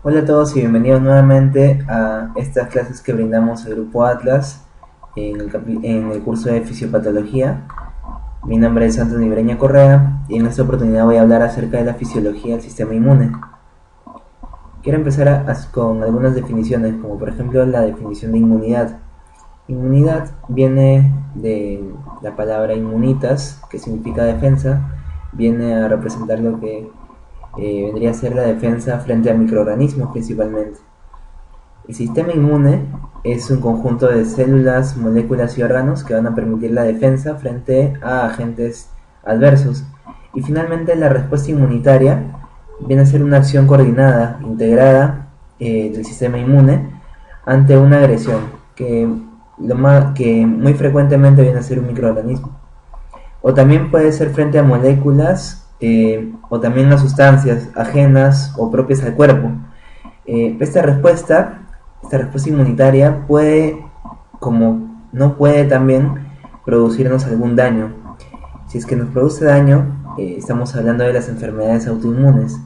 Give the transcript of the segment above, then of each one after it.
Hola a todos y bienvenidos nuevamente a estas clases que brindamos el Grupo Atlas en el curso de Fisiopatología. Mi nombre es Antonio Ibreña Correa y en esta oportunidad voy a hablar acerca de la fisiología del sistema inmune. Quiero empezar con algunas definiciones, como por ejemplo la definición de inmunidad. Inmunidad viene de la palabra inmunitas, que significa defensa, viene a representar lo que vendría a ser la defensa frente a microorganismos principalmente. El sistema inmune es un conjunto de células, moléculas y órganos que van a permitir la defensa frente a agentes adversos. Y finalmente la respuesta inmunitaria viene a ser una acción coordinada, integrada del sistema inmune ante una agresión que muy frecuentemente viene a ser un microorganismo. O también puede ser frente a moléculas o también a sustancias ajenas o propias al cuerpo. Esta respuesta inmunitaria puede, como no puede también, producirnos algún daño. Si es que nos produce daño, estamos hablando de las enfermedades autoinmunes.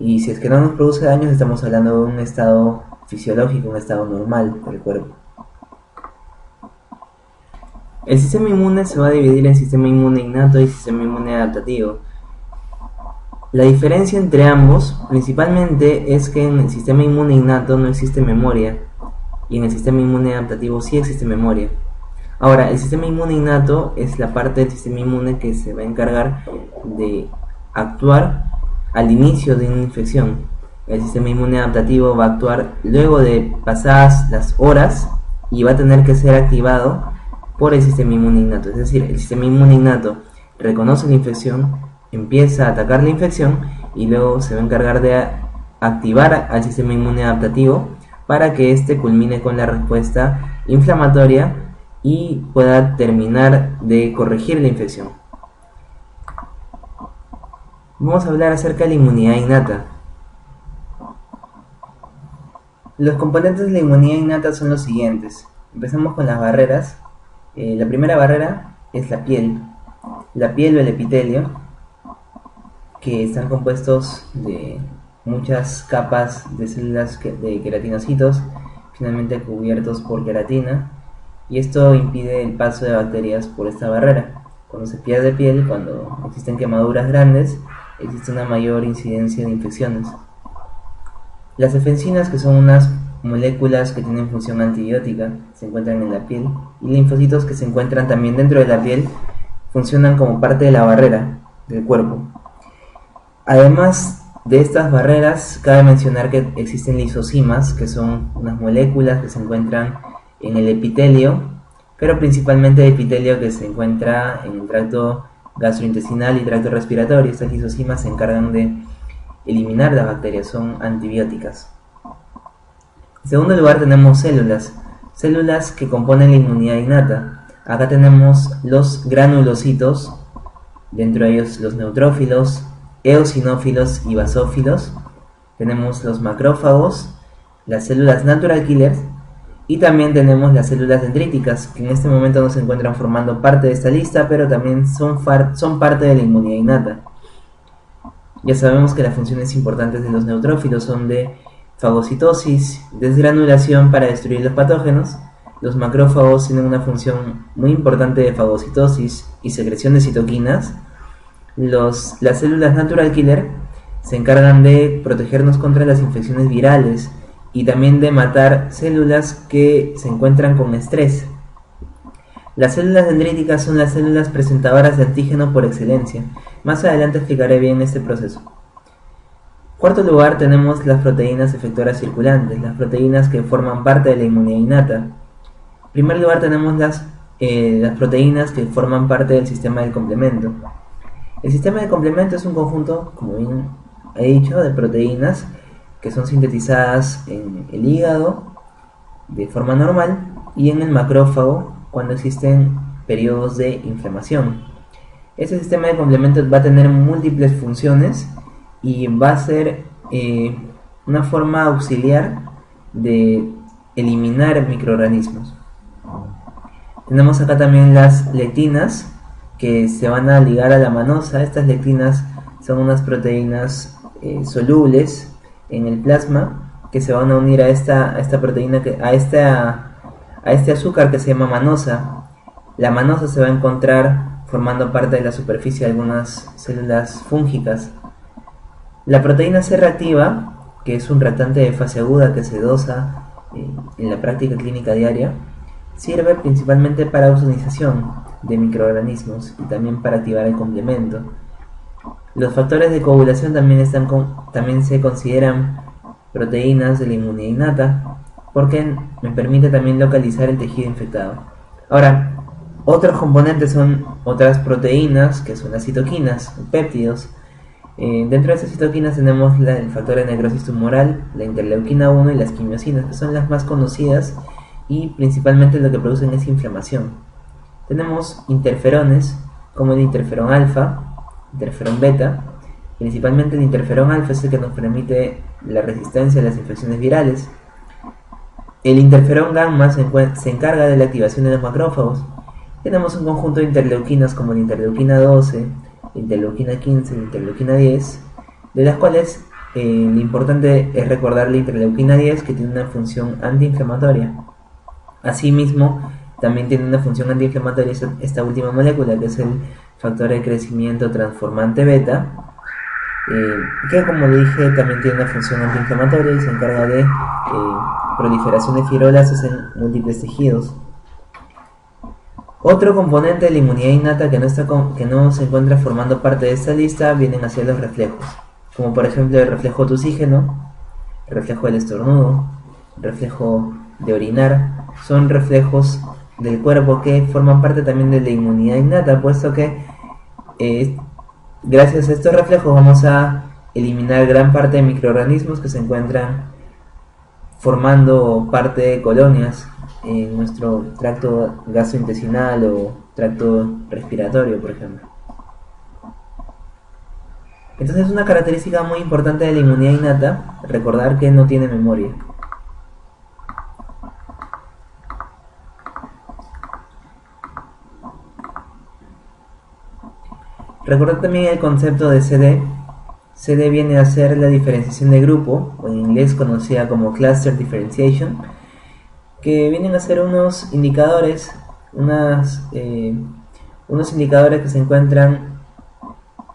Y si es que no nos produce daño, estamos hablando de un estado fisiológico, un estado normal del cuerpo. El sistema inmune se va a dividir en sistema inmune innato y sistema inmune adaptativo. La diferencia entre ambos principalmente es que en el sistema inmune innato no existe memoria y en el sistema inmune adaptativo sí existe memoria. Ahora, el sistema inmune innato es la parte del sistema inmune que se va a encargar de actuar al inicio de una infección. El sistema inmune adaptativo va a actuar luego de pasadas las horas y va a tener que ser activado por el sistema inmune innato. Es decir, el sistema inmune innato reconoce la infección, empieza a atacar la infección y luego se va a encargar de activar al sistema inmune adaptativo para que éste culmine con la respuesta inflamatoria y pueda terminar de corregir la infección. Vamos a hablar acerca de la inmunidad innata. Los componentes de la inmunidad innata son los siguientes. Empezamos con las barreras. La primera barrera es la piel o el epitelio, que están compuestos de muchas capas de células de queratinocitos, finalmente cubiertos por queratina, y esto impide el paso de bacterias por esta barrera. Cuando se pierde piel, cuando existen quemaduras grandes, existe una mayor incidencia de infecciones. Las defensinas, que son unas moléculas que tienen función antibiótica, se encuentran en la piel, y linfocitos, que se encuentran también dentro de la piel, funcionan como parte de la barrera del cuerpo. Además de estas barreras, cabe mencionar que existen lisosimas, que son unas moléculas que se encuentran en el epitelio, pero principalmente el epitelio que se encuentra en el tracto gastrointestinal y tracto respiratorio. Estas lisosimas se encargan de eliminar las bacterias, son antibióticas. En segundo lugar tenemos células que componen la inmunidad innata. Acá tenemos los granulocitos, dentro de ellos los neutrófilos, eosinófilos y basófilos. Tenemos los macrófagos, las células natural killers y también tenemos las células dendríticas, que en este momento no se encuentran formando parte de esta lista, pero también son parte de la inmunidad innata. Ya sabemos que las funciones importantes de los neutrófilos son de fagocitosis, desgranulación para destruir los patógenos. Los macrófagos tienen una función muy importante de fagocitosis y secreción de citoquinas. Las células natural killer se encargan de protegernos contra las infecciones virales y también de matar células que se encuentran con estrés. Las células dendríticas son las células presentadoras de antígeno por excelencia. Más adelante explicaré bien este proceso. En cuarto lugar tenemos las proteínas efectoras circulantes, las proteínas que forman parte de la inmunidad innata. En primer lugar tenemos las proteínas que forman parte del sistema del complemento. El sistema de complemento es un conjunto, como bien he dicho, de proteínas que son sintetizadas en el hígado de forma normal y en el macrófago cuando existen periodos de inflamación. Este sistema de complemento va a tener múltiples funciones y va a ser una forma auxiliar de eliminar microorganismos. Tenemos acá también las lectinas, que se van a ligar a la manosa. Estas lectinas son unas proteínas solubles en el plasma que se van a unir a esta proteína, a este azúcar que se llama manosa. La manosa se va a encontrar formando parte de la superficie de algunas células fúngicas. La proteína C reactiva, que es un reactante de fase aguda que se dosa en la práctica clínica diaria, sirve principalmente para ozonización de microorganismos y también para activar el complemento. Los factores de coagulación también se consideran proteínas de la inmunidad innata porque me permite también localizar el tejido infectado. Ahora, otros componentes son otras proteínas que son las citoquinas, péptidos. Dentro de esas citoquinas tenemos el factor de necrosis tumoral, la interleuquina 1 y las quimiosinas, que son las más conocidas y principalmente lo que producen es inflamación. Tenemos interferones como el interferón alfa, interferón beta. Principalmente el interferón alfa es el que nos permite la resistencia a las infecciones virales. El interferón gamma se encarga de la activación de los macrófagos. Tenemos un conjunto de interleuquinas como la interleuquina 12, la interleuquina 15 y la interleuquina 10, de las cuales lo importante es recordar la interleuquina 10, que tiene una función antiinflamatoria. Asimismo, también tiene una función antiinflamatoria esta última molécula, que es el factor de crecimiento transformante beta, que como le dije también tiene una función antiinflamatoria y se encarga de proliferación de fibroblastos en múltiples tejidos. Otro componente de la inmunidad innata que no se encuentra formando parte de esta lista vienen a ser los reflejos, como por ejemplo el reflejo tusígeno, el reflejo del estornudo, el reflejo de orinar. Son reflejos del cuerpo que forman parte también de la inmunidad innata, puesto que gracias a estos reflejos vamos a eliminar gran parte de microorganismos que se encuentran formando parte de colonias en nuestro tracto gastrointestinal o tracto respiratorio, por ejemplo. Entonces, una característica muy importante de la inmunidad innata, recordar que no tiene memoria. Recordar también el concepto de CD. CD viene a ser la diferenciación de grupo, o en inglés conocida como Cluster Differentiation, que vienen a ser unos indicadores, unos indicadores que se encuentran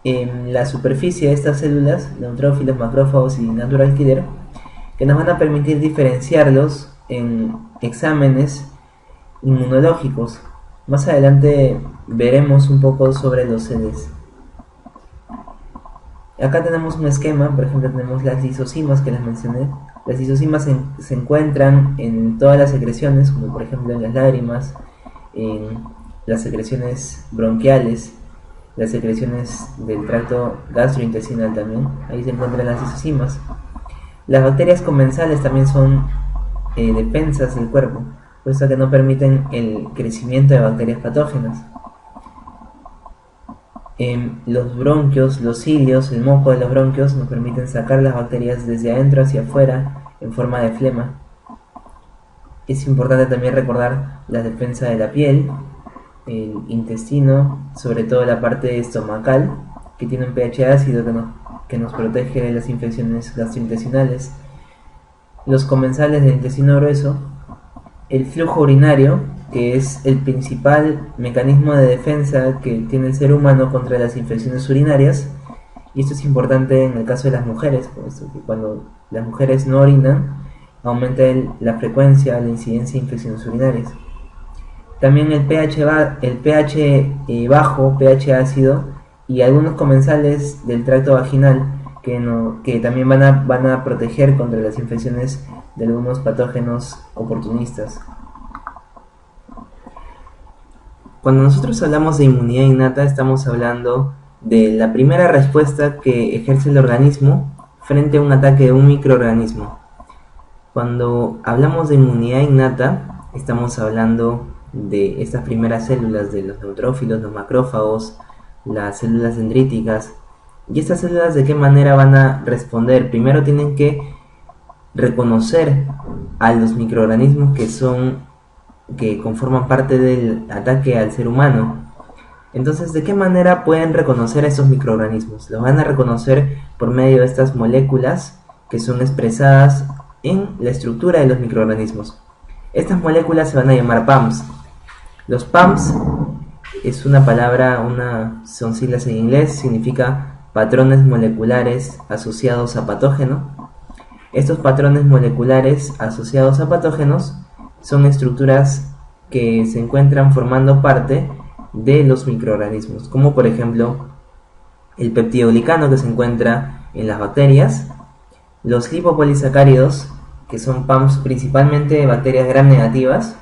en la superficie de estas células, neutrófilos, macrófagos y natural killer, que nos van a permitir diferenciarlos en exámenes inmunológicos. Más adelante veremos un poco sobre los CDs. Acá tenemos un esquema, por ejemplo tenemos las lisosimas que les mencioné. Las lisosimas se encuentran en todas las secreciones, como por ejemplo en las lágrimas, en las secreciones bronquiales, las secreciones del tracto gastrointestinal también, ahí se encuentran las lisosimas. Las bacterias comensales también son defensas del cuerpo, puesto que no permiten el crecimiento de bacterias patógenas. Los bronquios, los cilios, el moco de los bronquios nos permiten sacar las bacterias desde adentro hacia afuera en forma de flema. Es importante también recordar la defensa de la piel, el intestino, sobre todo la parte estomacal, que tiene un pH ácido que nos protege de las infecciones gastrointestinales. Los comensales del intestino grueso, el flujo urinario, que es el principal mecanismo de defensa que tiene el ser humano contra las infecciones urinarias, y esto es importante en el caso de las mujeres, puesto que cuando las mujeres no orinan, aumenta la frecuencia, la incidencia de infecciones urinarias. También el pH bajo, pH ácido, y algunos comensales del tracto vaginal que también van a proteger contra las infecciones de algunos patógenos oportunistas. Cuando nosotros hablamos de inmunidad innata, estamos hablando de la primera respuesta que ejerce el organismo frente a un ataque de un microorganismo. Cuando hablamos de inmunidad innata, estamos hablando de estas primeras células, de los neutrófilos, los macrófagos, las células dendríticas. ¿Y estas células de qué manera van a responder? Primero tienen que reconocer a los microorganismos que conforman parte del ataque al ser humano. Entonces, ¿de qué manera pueden reconocer a esos microorganismos? Los van a reconocer por medio de estas moléculas que son expresadas en la estructura de los microorganismos. Estas moléculas se van a llamar PAMs. Los PAMs es una palabra, son siglas en inglés, significa patrones moleculares asociados a patógeno. Estos patrones moleculares asociados a patógenos son estructuras que se encuentran formando parte de los microorganismos, como por ejemplo el peptidoglicano, que se encuentra en las bacterias, los lipopolisacáridos, que son PAMs principalmente de bacterias gram negativas,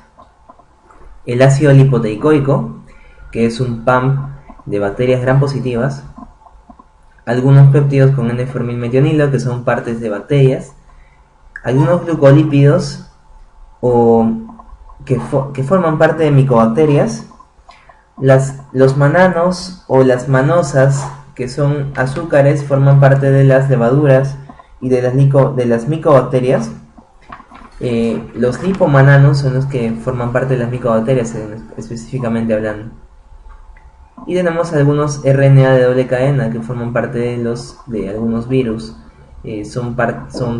el ácido lipoteicoico, que es un PAM de bacterias gram positivas, algunos péptidos con N-formilmetionilo, que son partes de bacterias, algunos glucolípidos que forman parte de micobacterias, los mananos o las manosas, que son azúcares, forman parte de las levaduras y de las micobacterias. Los lipomananos son los que forman parte de las micobacterias, específicamente hablando. Y tenemos algunos RNA de doble cadena que forman parte de algunos virus. Son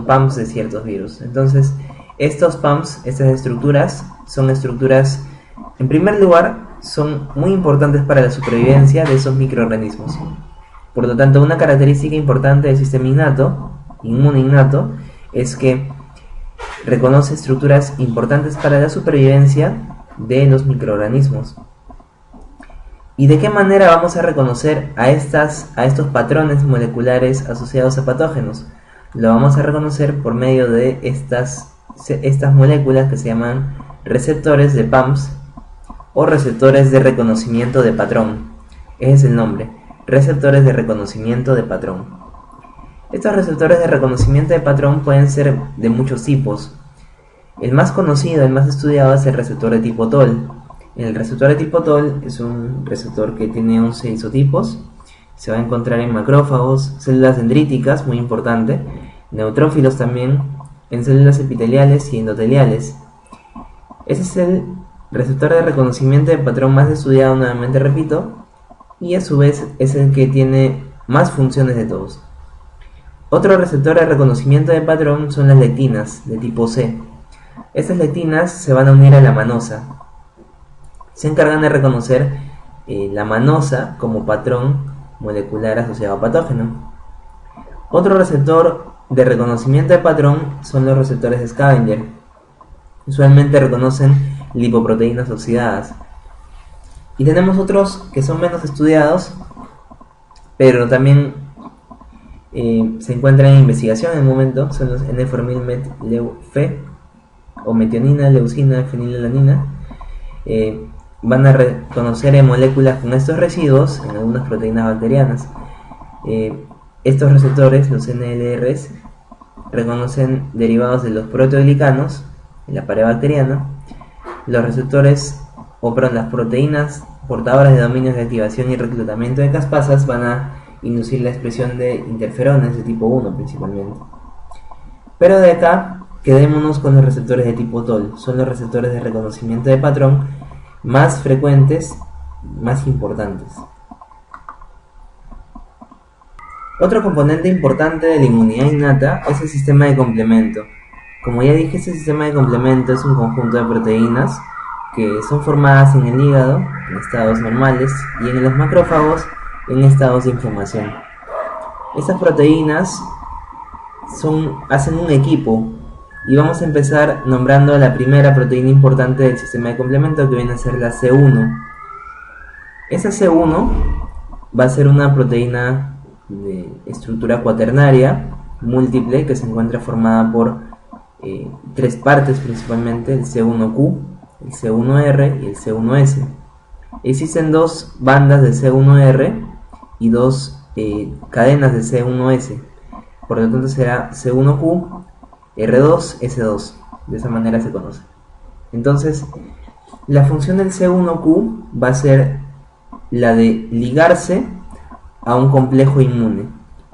PAMs de ciertos virus. Entonces, estos PAMs, estas estructuras, son estructuras, en primer lugar, son muy importantes para la supervivencia de esos microorganismos. Por lo tanto, una característica importante del sistema inmune innato, es que reconoce estructuras importantes para la supervivencia de los microorganismos. ¿Y de qué manera vamos a reconocer a estos patrones moleculares asociados a patógenos? Lo vamos a reconocer por medio de estas moléculas que se llaman receptores de PAMs o receptores de reconocimiento de patrón. Ese es el nombre, receptores de reconocimiento de patrón. Estos receptores de reconocimiento de patrón pueden ser de muchos tipos. El más conocido, el más estudiado, es el receptor de tipo TOL. El receptor de tipo TOL es un receptor que tiene 11 isotipos. Se va a encontrar en macrófagos, células dendríticas, muy importante, neutrófilos también, en células epiteliales y endoteliales. Ese es el receptor de reconocimiento de patrón más estudiado, nuevamente repito, y a su vez es el que tiene más funciones de todos. Otro receptor de reconocimiento de patrón son las lectinas, de tipo C. Estas lectinas se van a unir a la manosa. Se encargan de reconocer la manosa como patrón molecular asociado a patógeno. Otro receptor de reconocimiento de patrón son los receptores de Scavenger. Usualmente reconocen lipoproteínas oxidadas. Y tenemos otros que son menos estudiados, pero también se encuentran en investigación en el momento. Son los N-formilmet-leu-F o metionina, leucina, fenilalanina. Van a reconocer moléculas con estos residuos en algunas proteínas bacterianas. Estos receptores, los NLRs, reconocen derivados de los proteoglicanos en la pared bacteriana. Los receptores, las proteínas portadoras de dominios de activación y reclutamiento de caspasas van a inducir la expresión de interferones de tipo 1 principalmente. Pero de acá, quedémonos con los receptores de tipo TOL. Son los receptores de reconocimiento de patrón más frecuentes, más importantes. Otro componente importante de la inmunidad innata es el sistema de complemento. Como ya dije, este sistema de complemento es un conjunto de proteínas que son formadas en el hígado en estados normales y en los macrófagos en estados de inflamación. Estas proteínas hacen un equipo. Y vamos a empezar nombrando la primera proteína importante del sistema de complemento, que viene a ser la C1. Esa C1 va a ser una proteína de estructura cuaternaria múltiple que se encuentra formada por tres partes principalmente, el C1Q, el C1R y el C1S. Existen dos bandas de C1R y dos cadenas de C1S. Por lo tanto será C1Q, R2, S2, de esa manera se conoce. Entonces, la función del C1Q va a ser la de ligarse a un complejo inmune.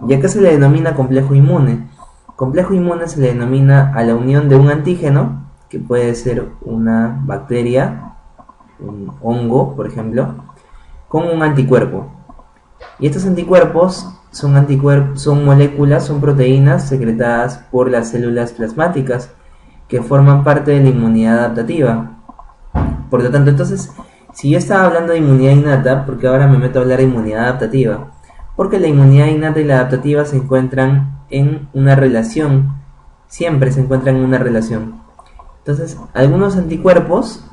¿Y a qué se le denomina complejo inmune? Complejo inmune se le denomina a la unión de un antígeno, que puede ser una bacteria, un hongo, por ejemplo, con un anticuerpo. Y estos anticuerpos son moléculas, son proteínas secretadas por las células plasmáticas que forman parte de la inmunidad adaptativa. Por lo tanto, entonces, si yo estaba hablando de inmunidad innata, ¿por qué ahora me meto a hablar de inmunidad adaptativa? Porque la inmunidad innata y la adaptativa se encuentran en una relación, siempre se encuentran en una relación. Entonces, algunos anticuerpos,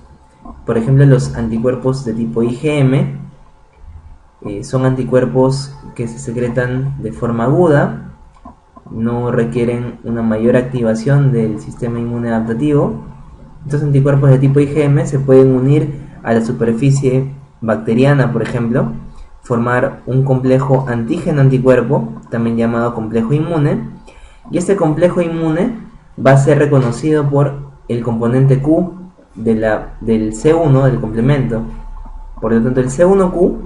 por ejemplo los anticuerpos de tipo IgM, son anticuerpos que se secretan de forma aguda, no requieren una mayor activación del sistema inmune adaptativo. Estos anticuerpos de tipo IgM se pueden unir a la superficie bacteriana, por ejemplo, formar un complejo antígeno-anticuerpo, también llamado complejo inmune, y este complejo inmune va a ser reconocido por el componente Q del C1 del complemento. Por lo tanto, el C1Q,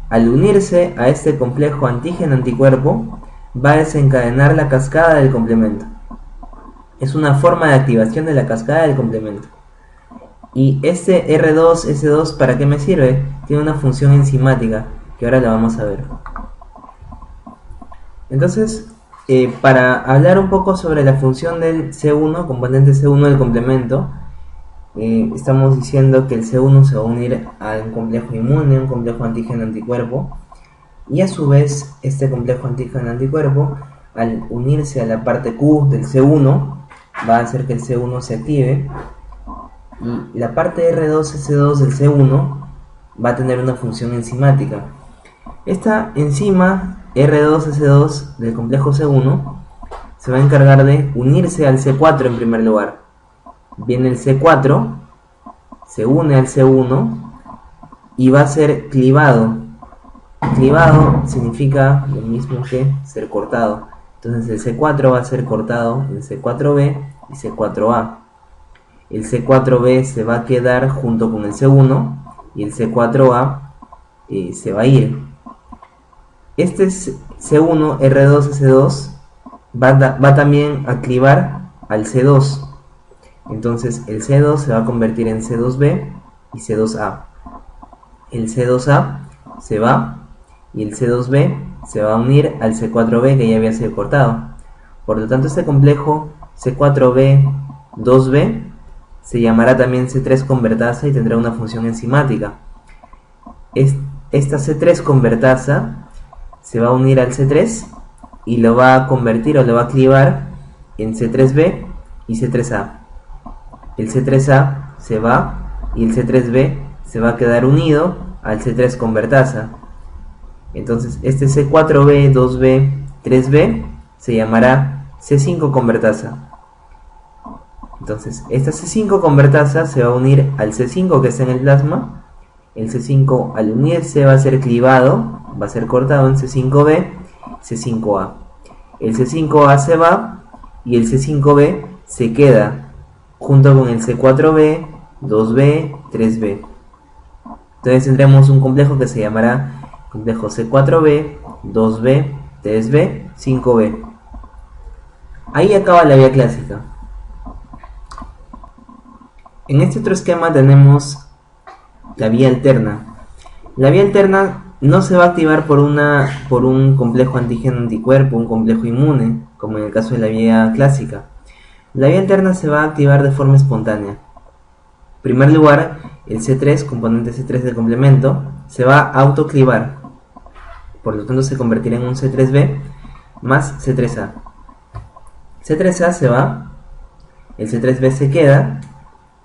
al unirse a este complejo antígeno-anticuerpo, va a desencadenar la cascada del complemento. Es una forma de activación de la cascada del complemento. Y este R2S2, ¿para qué me sirve? Tiene una función enzimática, que ahora la vamos a ver. Entonces, para hablar un poco sobre la función del C1, componente C1 del complemento, estamos diciendo que el C1 se va a unir a un complejo inmune, un complejo antígeno-anticuerpo, y a su vez este complejo antígeno-anticuerpo, al unirse a la parte Q del C1, va a hacer que el C1 se active, y la parte R2S2 del C1 va a tener una función enzimática. Esta enzima R2S2 del complejo C1 se va a encargar de unirse al C4 en primer lugar. Viene el C4, se une al C1 y va a ser clivado. Clivado significa lo mismo que ser cortado. Entonces el C4 va a ser cortado en C4b y C4a. El C4b se va a quedar junto con el C1 y el C4a se va a ir. Este C1 R2S2 va también a clivar al C2. Entonces el C2 se va a convertir en C2b y C2a. El C2a se va y el C2b se va a unir al C4b que ya había sido cortado. Por lo tanto, este complejo C4b2b se llamará también C3 convertasa y tendrá una función enzimática. Esta C3 convertasa se va a unir al C3 y lo va a convertir o lo va a clivar en C3b y C3a. El C3a se va y el C3b se va a quedar unido al C3 convertasa. Entonces este C4b, 2b, 3b se llamará C5 convertasa. Entonces esta C5 convertasa se va a unir al C5 que está en el plasma. El C5 al unirse va a ser clivado, va a ser cortado en C5b, C5a. El C5a se va y el C5b se queda junto con el C4b, 2b, 3b. Entonces tendremos un complejo que se llamará complejo C4b, 2b, 3b, 5b. Ahí acaba la vía clásica. En este otro esquema tenemos la vía alterna. La vía alterna no se va a activar por un complejo antígeno-anticuerpo, un complejo inmune, como en el caso de la vía clásica. La vía alterna se va a activar de forma espontánea. En primer lugar, el C3, componente C3 del complemento, se va a autoclivar. Por lo tanto, se convertirá en un C3b más C3a. C3a se va, el C3b se queda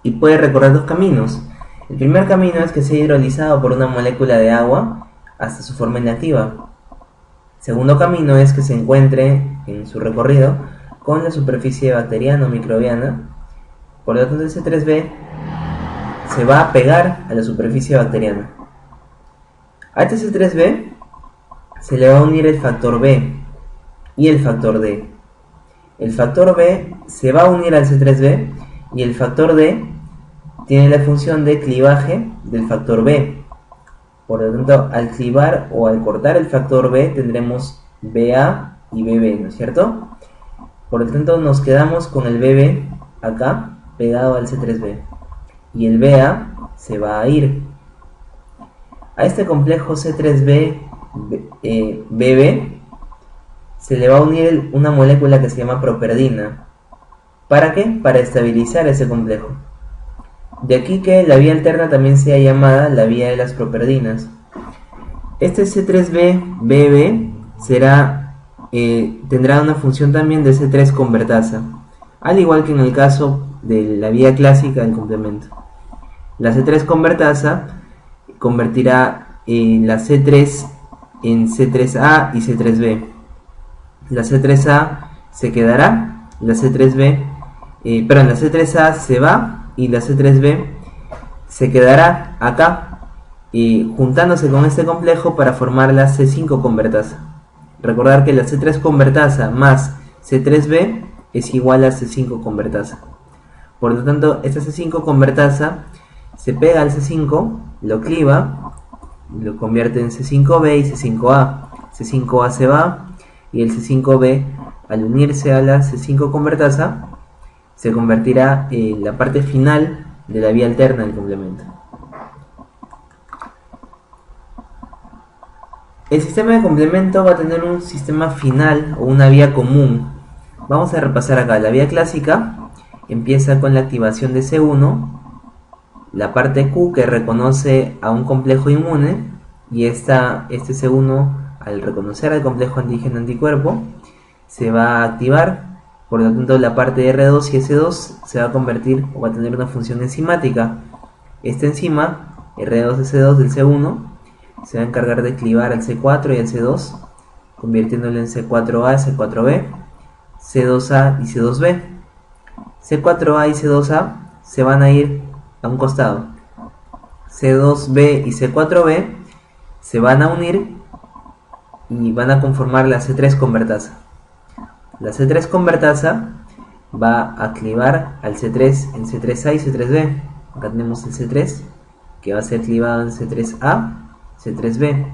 y puede recorrer dos caminos. El primer camino es que sea hidrolizado por una molécula de agua hasta su forma inactiva. El segundo camino es que se encuentre en su recorrido con la superficie bacteriana o microbiana. Por lo tanto, el C3b se va a pegar a la superficie bacteriana. A este C3b se le va a unir el factor B y el factor D. El factor B se va a unir al C3b y el factor D tiene la función de clivaje del factor B. Por lo tanto, al clivar o al cortar el factor B tendremos BA y BB, ¿no es cierto? Por lo tanto, nos quedamos con el BB acá pegado al C3b y el BA se va a ir. A este complejo C3b BB se le va a unir una molécula que se llama properdina. ¿Para qué? Para estabilizar ese complejo. De aquí que la vía alterna también sea llamada la vía de las properdinas. Este C3b-BB tendrá una función también de C3 convertasa, al igual que en el caso de la vía clásica del complemento. La C3 convertasa convertirá la C3 en C3A y C3b. La C3A se quedará, la C3b, la C3A se va y la C3b se quedará acá, juntándose con este complejo para formar la C5 convertasa. Recordar que la C3 convertasa más C3b es igual a C5 convertasa. Por lo tanto, esta C5 convertasa se pega al C5, lo cliva, lo convierte en C5b y C5a. C5a se va y el C5b, al unirse a la C5 convertasa, se convertirá en la parte final de la vía alterna del complemento. El sistema de complemento va a tener un sistema final o una vía común. Vamos a repasar acá. La vía clásica empieza con la activación de C1, la parte Q que reconoce a un complejo inmune, y este C1, al reconocer al complejo antígeno-anticuerpo, se va a activar. Por lo tanto, la parte de R2 y S2 se va a convertir o va a tener una función enzimática. Esta enzima, R2-S2 del C1, se va a encargar de clivar al C4 y al C2, convirtiéndolo en C4A, C4B, C2A y C2B. C4A y C2A se van a ir a un costado. C2B y C4B se van a unir y van a conformar la C3 convertasa. La C3 convertasa va a clivar al C3 en C3A y C3B. Acá tenemos el C3 que va a ser clivado en C3A, C3b.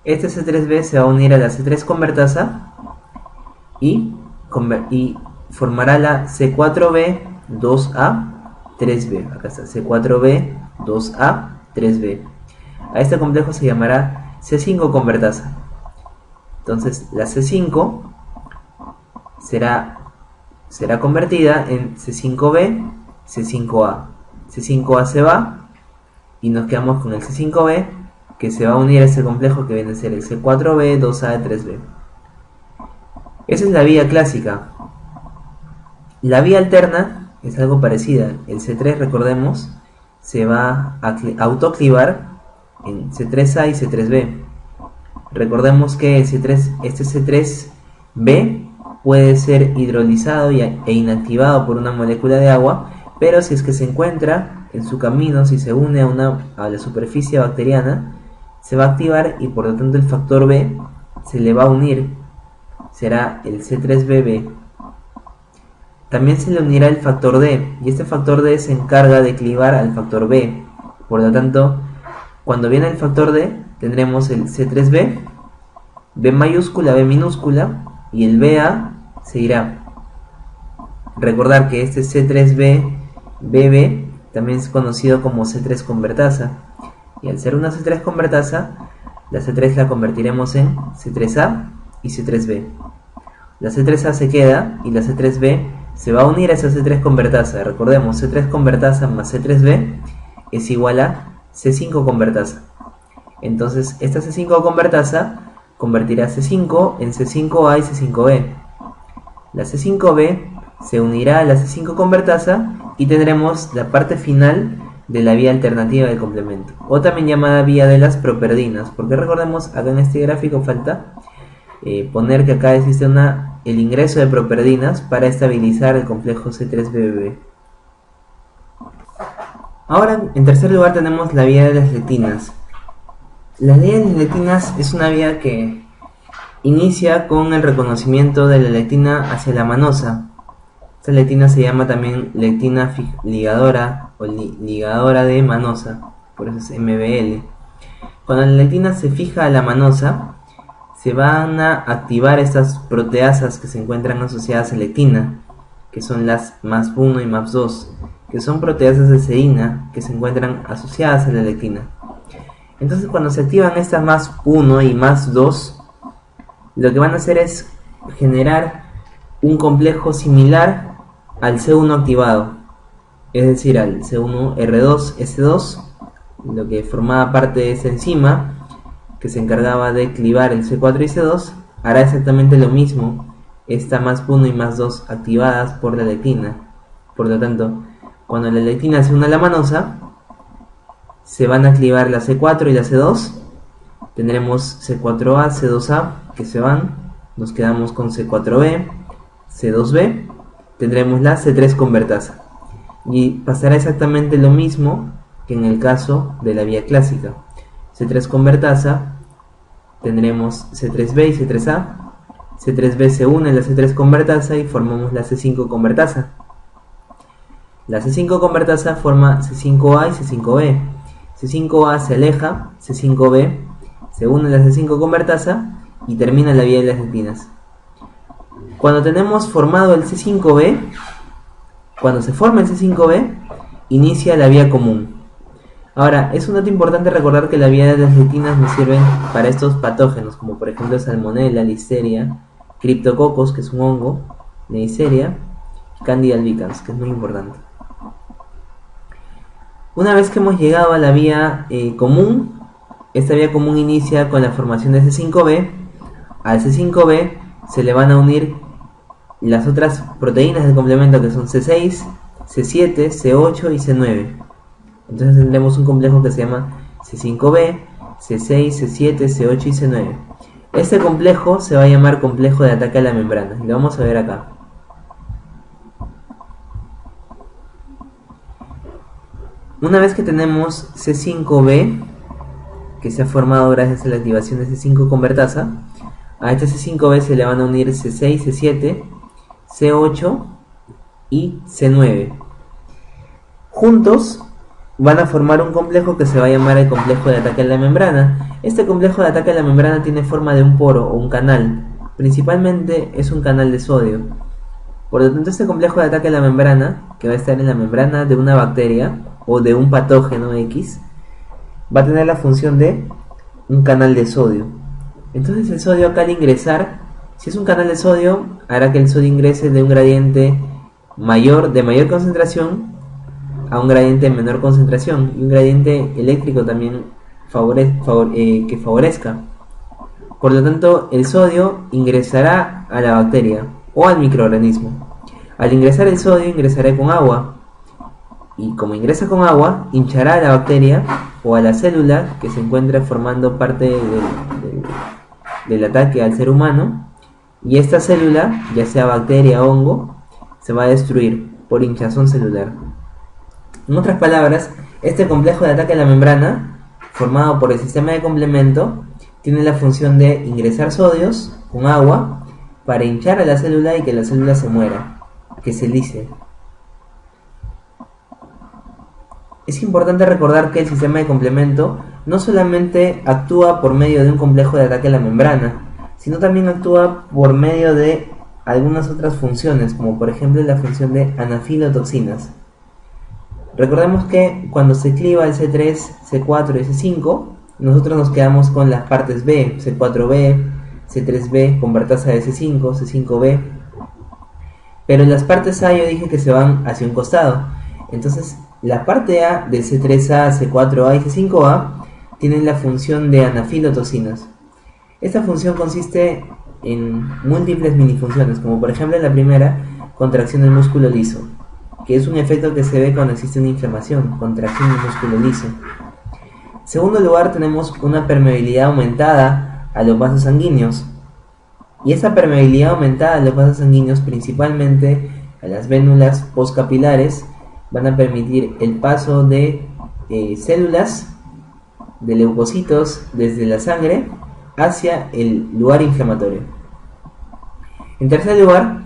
Este C3b se va a unir a la C3 convertasa y formará la C4b 2a 3b. Acá está, C4b 2a 3b. A este complejo se llamará C5 convertasa. Entonces la C5 será convertida en C5b, C5a. C5a se va y nos quedamos con el C5b, que se va a unir a ese complejo que viene a ser el C4b 2a 3b. Esa es la vía clásica. La vía alterna es algo parecida. El C3, recordemos, se va a autoclivar en C3a y C3b. Recordemos que este C3b puede ser hidrolizado e inactivado por una molécula de agua, pero si es que se encuentra en su camino, si se une a la superficie bacteriana, se va a activar y por lo tanto el factor B se le va a unir, será el C3bb. También se le unirá el factor D, y este factor D se encarga de clivar al factor B. Por lo tanto, cuando viene el factor D, tendremos el C3b, B mayúscula, B minúscula, y el BA se irá. Recordar que este C3b, BB, también es conocido como C3 convertasa. Y al ser una C3 convertasa, la C3 la convertiremos en C3A y C3B. La C3A se queda y la C3B se va a unir a esa C3 convertasa. Recordemos, C3 convertasa más C3B es igual a C5 convertasa. Entonces, esta C5 convertasa convertirá C5 en C5A y C5B. La C5B se unirá a la C5 convertasa y tendremos la parte final de la vía alternativa del complemento, o también llamada vía de las properdinas, porque recordemos, acá en este gráfico falta poner que acá existe el ingreso de properdinas para estabilizar el complejo C3bb. Ahora, en tercer lugar, tenemos la vía de las lectinas. La vía de las lectinas es una vía que inicia con el reconocimiento de la lectina hacia la manosa. Esta lectina se llama también lectina ligadora o ligadora de manosa, por eso es MBL. Cuando la lectina se fija a la manosa, se van a activar estas proteasas que se encuentran asociadas a lectina, que son las MAP1 y MAP2, que son proteasas de serina que se encuentran asociadas a la lectina. Entonces, cuando se activan estas MAP1 y MAP2, lo que van a hacer es generar un complejo similar al C1 activado, es decir, al C1R2S2, lo que formaba parte de esa enzima que se encargaba de clivar el C4 y C2, hará exactamente lo mismo, esta más 1 y más 2 activadas por la lectina. Por lo tanto, cuando la lectina se une a la manosa, se van a clivar la C4 y la C2, tendremos C4A, C2A que se van, nos quedamos con C4B, C2B, tendremos la C3 convertasa. Y pasará exactamente lo mismo que en el caso de la vía clásica. C3 convertasa, tendremos C3B y C3A, C3B se une a la C3 convertasa y formamos la C5 convertasa. La C5 convertasa forma C5A y C5B. C5A se aleja, C5B se une a la C5 convertasa y termina la vía de las lectinas. Cuando tenemos formado el C5B, cuando se forma el C5B, inicia la vía común. Ahora, es un dato importante recordar que la vía de las lectinas nos sirven para estos patógenos, como por ejemplo Salmonella, Listeria, Cryptococcus, que es un hongo, Neisseria, y Candida albicans, que es muy importante. Una vez que hemos llegado a la vía común, esta vía común inicia con la formación de C5B. Al C5B se le van a unir las otras proteínas del complemento, que son C6, C7, C8 y C9. Entonces tendremos un complejo que se llama C5B, C6, C7, C8 y C9. Este complejo se va a llamar complejo de ataque a la membrana, y lo vamos a ver acá. Una vez que tenemos C5B, que se ha formado gracias a la activación de C5 convertasa, a este C5B se le van a unir C6, C7, C8 y C9. Juntos van a formar un complejo que se va a llamar el complejo de ataque a la membrana. Este complejo de ataque a la membrana tiene forma de un poro o un canal. Principalmente es un canal de sodio. Por lo tanto, este complejo de ataque a la membrana, que va a estar en la membrana de una bacteria o de un patógeno X, va a tener la función de un canal de sodio. Entonces el sodio acá al ingresar, si es un canal de sodio, hará que el sodio ingrese de un gradiente mayor, de mayor concentración, a un gradiente de menor concentración, y un gradiente eléctrico también que favorezca. Por lo tanto, el sodio ingresará a la bacteria o al microorganismo. Al ingresar el sodio, ingresará con agua, y como ingresa con agua, hinchará a la bacteria o a la célula que se encuentra formando parte del ataque al ser humano, y esta célula, ya sea bacteria o hongo, se va a destruir por hinchazón celular. En otras palabras, este complejo de ataque a la membrana, formado por el sistema de complemento, tiene la función de ingresar sodios con agua para hinchar a la célula y que la célula se muera, que se lise. Es importante recordar que el sistema de complemento no solamente actúa por medio de un complejo de ataque a la membrana, sino también actúa por medio de algunas otras funciones, como por ejemplo la función de anafilotoxinas. Recordemos que cuando se cliva el C3, C4 y C5, nosotros nos quedamos con las partes B, C4B, C3B, convertasa de C5, C5B, pero en las partes A yo dije que se van hacia un costado. Entonces la parte A de C3A, C4A y C5A tienen la función de anafilotoxinas. Esta función consiste en múltiples minifunciones, como por ejemplo en la primera, contracción del músculo liso, que es un efecto que se ve cuando existe una inflamación, contracción del músculo liso. En segundo lugar, tenemos una permeabilidad aumentada a los vasos sanguíneos, y esa permeabilidad aumentada a los vasos sanguíneos, principalmente a las vénulas postcapilares, van a permitir el paso de células, de leucocitos desde la sangre hacia el lugar inflamatorio. En tercer lugar,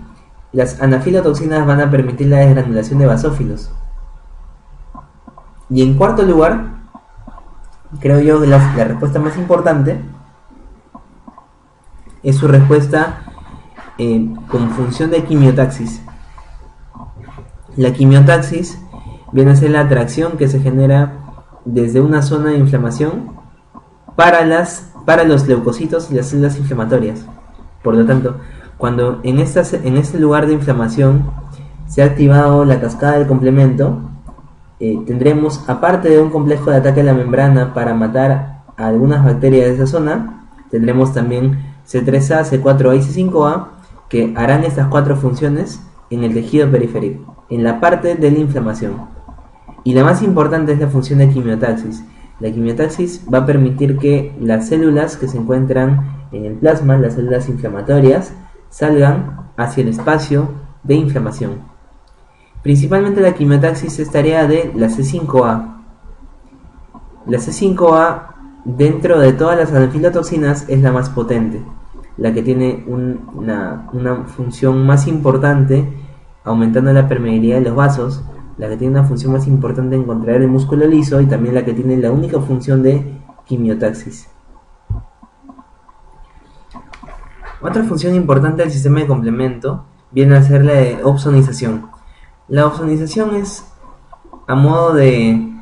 las anafilotoxinas van a permitir la desgranulación de basófilos. Y en cuarto lugar, creo yo que la respuesta más importante es su respuesta con función de quimiotaxis. La quimiotaxis viene a ser la atracción que se genera desde una zona de inflamación para los leucocitos y las células inflamatorias. Por lo tanto, Cuando en este lugar de inflamación se ha activado la cascada del complemento, tendremos, aparte de un complejo de ataque a la membrana para matar a algunas bacterias de esa zona, tendremos también C3A, C4A y C5A que harán estas 4 funciones en el tejido periférico, en la parte de la inflamación. Y la más importante es la función de quimiotaxis. La quimiotaxis va a permitir que las células que se encuentran en el plasma, las células inflamatorias, salgan hacia el espacio de inflamación. Principalmente la quimiotaxis es tarea de la C5A. La C5A, dentro de todas las anfilotoxinas, es la más potente, la que tiene una función más importante, aumentando la permeabilidad de los vasos, la que tiene una función más importante en contraer el músculo liso y también la que tiene la única función de quimiotaxis. Otra función importante del sistema de complemento viene a ser la de opsonización. La opsonización es, a modo de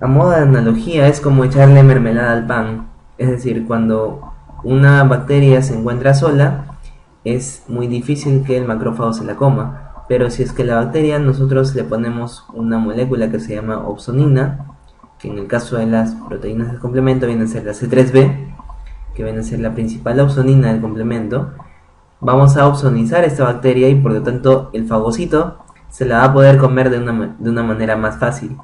analogía, es como echarle mermelada al pan. Es decir, cuando una bacteria se encuentra sola, es muy difícil que el macrófago se la coma. Pero si es que la bacteria nosotros le ponemos una molécula que se llama opsonina, que en el caso de las proteínas del complemento viene a ser la C3b, que viene a ser la principal opsonina del complemento, vamos a opsonizar esta bacteria y por lo tanto el fagocito se la va a poder comer de una manera más fácil.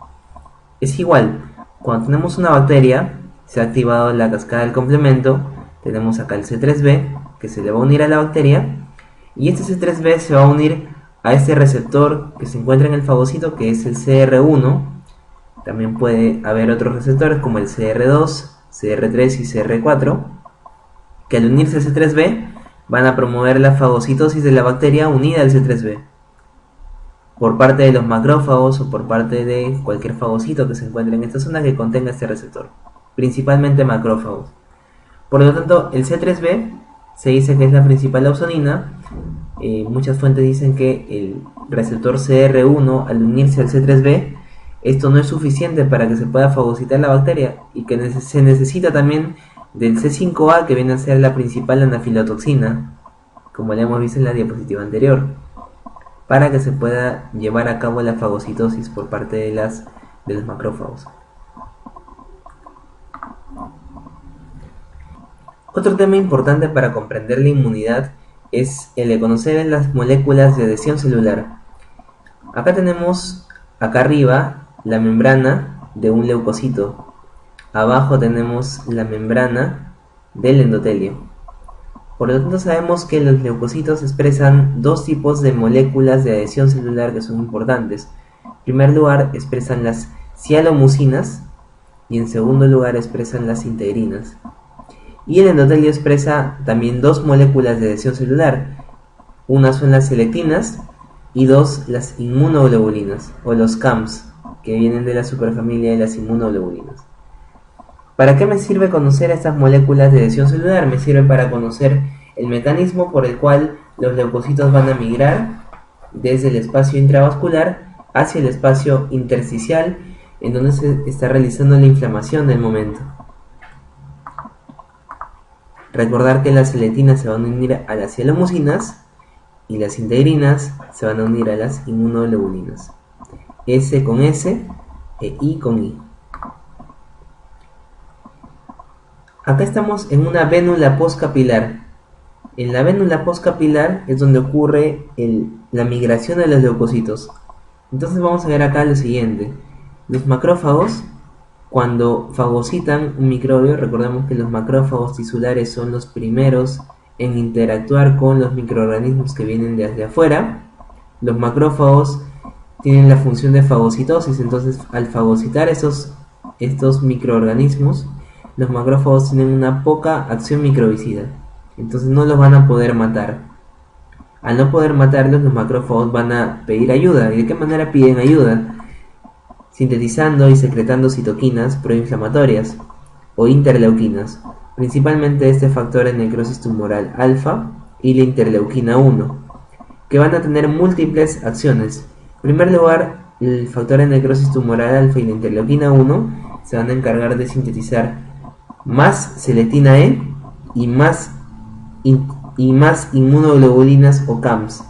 Es igual, cuando tenemos una bacteria, se ha activado la cascada del complemento, tenemos acá el C3b que se le va a unir a la bacteria y este C3b se va a unir a este receptor que se encuentra en el fagocito, que es el CR1. También puede haber otros receptores como el CR2, CR3 y CR4, que al unirse al C3b van a promover la fagocitosis de la bacteria unida al C3b por parte de los macrófagos o por parte de cualquier fagocito que se encuentre en esta zona que contenga este receptor, principalmente macrófagos. Por lo tanto, el C3b se dice que es la principal opsonina. Muchas fuentes dicen que el receptor CR1 al unirse al C3b, esto no es suficiente para que se pueda fagocitar la bacteria y que se necesita también del C5A, que viene a ser la principal anafilotoxina, como ya hemos visto en la diapositiva anterior, para que se pueda llevar a cabo la fagocitosis por parte de los macrófagos. Otro tema importante para comprender la inmunidad es el de conocer las moléculas de adhesión celular. Acá tenemos, acá arriba, la membrana de un leucocito. Abajo tenemos la membrana del endotelio. Por lo tanto sabemos que los leucocitos expresan dos tipos de moléculas de adhesión celular que son importantes. En primer lugar expresan las cialomucinas y en segundo lugar expresan las integrinas. Y el endotelio expresa también dos moléculas de adhesión celular. Una son las selectinas y dos las inmunoglobulinas o los CAMs, que vienen de la superfamilia de las inmunoglobulinas. ¿Para qué me sirve conocer estas moléculas de adhesión celular? Me sirve para conocer el mecanismo por el cual los leucocitos van a migrar desde el espacio intravascular hacia el espacio intersticial, en donde se está realizando la inflamación del momento. Recordar que las selectinas se van a unir a las cialomucinas y las integrinas se van a unir a las inmunoglobulinas. S con S e I con I. Acá estamos en una vénula postcapilar. En la vénula postcapilar es donde ocurre la migración de los leucocitos. Entonces vamos a ver acá lo siguiente. Los macrófagos, cuando fagocitan un microbio, recordemos que los macrófagos tisulares son los primeros en interactuar con los microorganismos que vienen desde afuera. Los macrófagos tienen la función de fagocitosis, entonces al fagocitar estos microorganismos, los macrófagos tienen una poca acción microbicida, entonces no los van a poder matar. Al no poder matarlos, los macrófagos van a pedir ayuda. ¿Y de qué manera piden ayuda? Sintetizando y secretando citoquinas proinflamatorias o interleuquinas, principalmente este factor de necrosis tumoral alfa y la interleuquina 1, que van a tener múltiples acciones. En primer lugar, el factor de necrosis tumoral alfa y la interleuquina 1 se van a encargar de sintetizar más selectina E y más y más inmunoglobulinas o CAMs,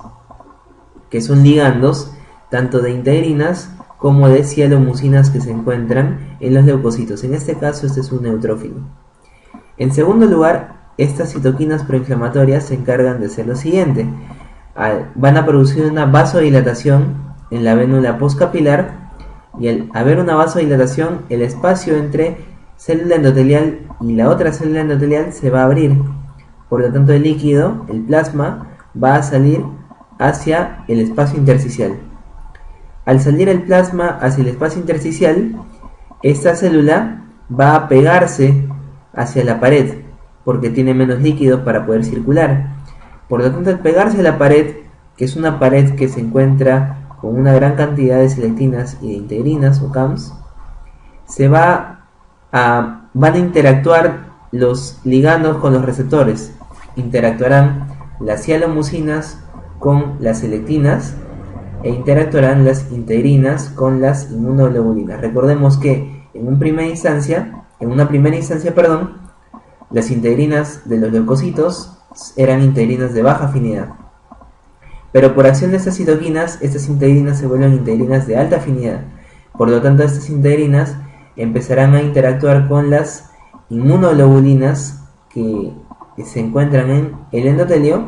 que son ligandos tanto de integrinas como de cialomucinas que se encuentran en los leucocitos. En este caso, este es un neutrófilo. En segundo lugar, estas citoquinas proinflamatorias se encargan de hacer lo siguiente. Van a producir una vasodilatación en la vénula postcapilar, y al haber una vasodilatación, el espacio entre célula endotelial y la otra célula endotelial se va a abrir. Por lo tanto, el líquido, el plasma, va a salir hacia el espacio intersticial. Al salir el plasma hacia el espacio intersticial, esta célula va a pegarse hacia la pared, porque tiene menos líquido para poder circular. Por lo tanto, al pegarse a la pared, que es una pared que se encuentra con una gran cantidad de selectinas y de integrinas o CAMs, van a interactuar los ligandos con los receptores. Interactuarán las cialomucinas con las selectinas e interactuarán las integrinas con las inmunoglobulinas. Recordemos que en una primera instancia, las integrinas de los leucocitos eran integrinas de baja afinidad. Pero por acción de estas citoquinas, estas integrinas se vuelven integrinas de alta afinidad. Por lo tanto, estas integrinas empezarán a interactuar con las inmunoglobulinas que se encuentran en el endotelio,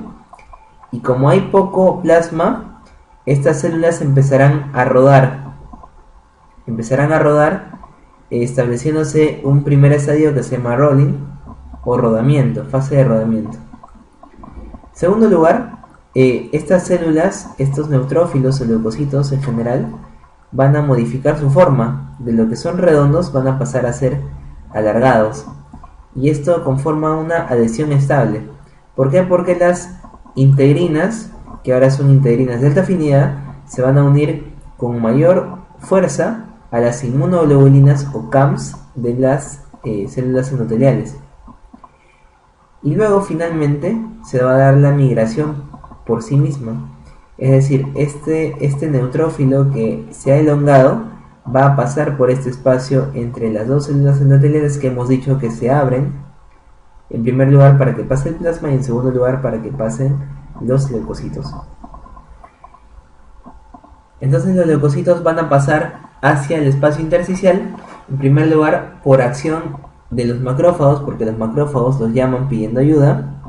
y como hay poco plasma, estas células empezarán a rodar, estableciéndose un primer estadio que se llama rolling o rodamiento, fase de rodamiento. En segundo lugar, estas células, estos neutrófilos o leucocitos en general, van a modificar su forma. De lo que son redondos van a pasar a ser alargados, y esto conforma una adhesión estable. ¿Por qué? Porque las integrinas, que ahora son integrinas de alta afinidad, se van a unir con mayor fuerza a las inmunoglobulinas o CAMs de las células endoteliales. Y luego finalmente se va a dar la migración por sí misma. Es decir, este neutrófilo que se ha elongado va a pasar por este espacio entre las dos células endoteliales que hemos dicho que se abren, en primer lugar para que pase el plasma y en segundo lugar para que pasen los leucocitos. Entonces los leucocitos van a pasar hacia el espacio intersticial, en primer lugar por acción de los macrófagos, porque los macrófagos los llaman pidiendo ayuda,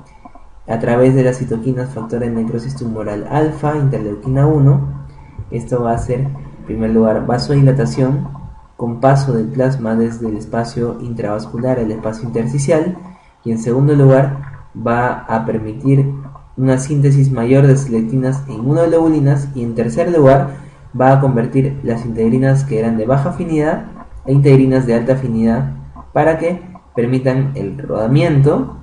a través de las citoquinas factores de necrosis tumoral alfa, interleuquina 1. Esto va a hacer, en primer lugar, vasodilatación con paso del plasma desde el espacio intravascular al espacio intersticial, y en segundo lugar va a permitir una síntesis mayor de selectinas e inmunoglobulinas, y en tercer lugar va a convertir las integrinas que eran de baja afinidad a integrinas de alta afinidad para que permitan el rodamiento,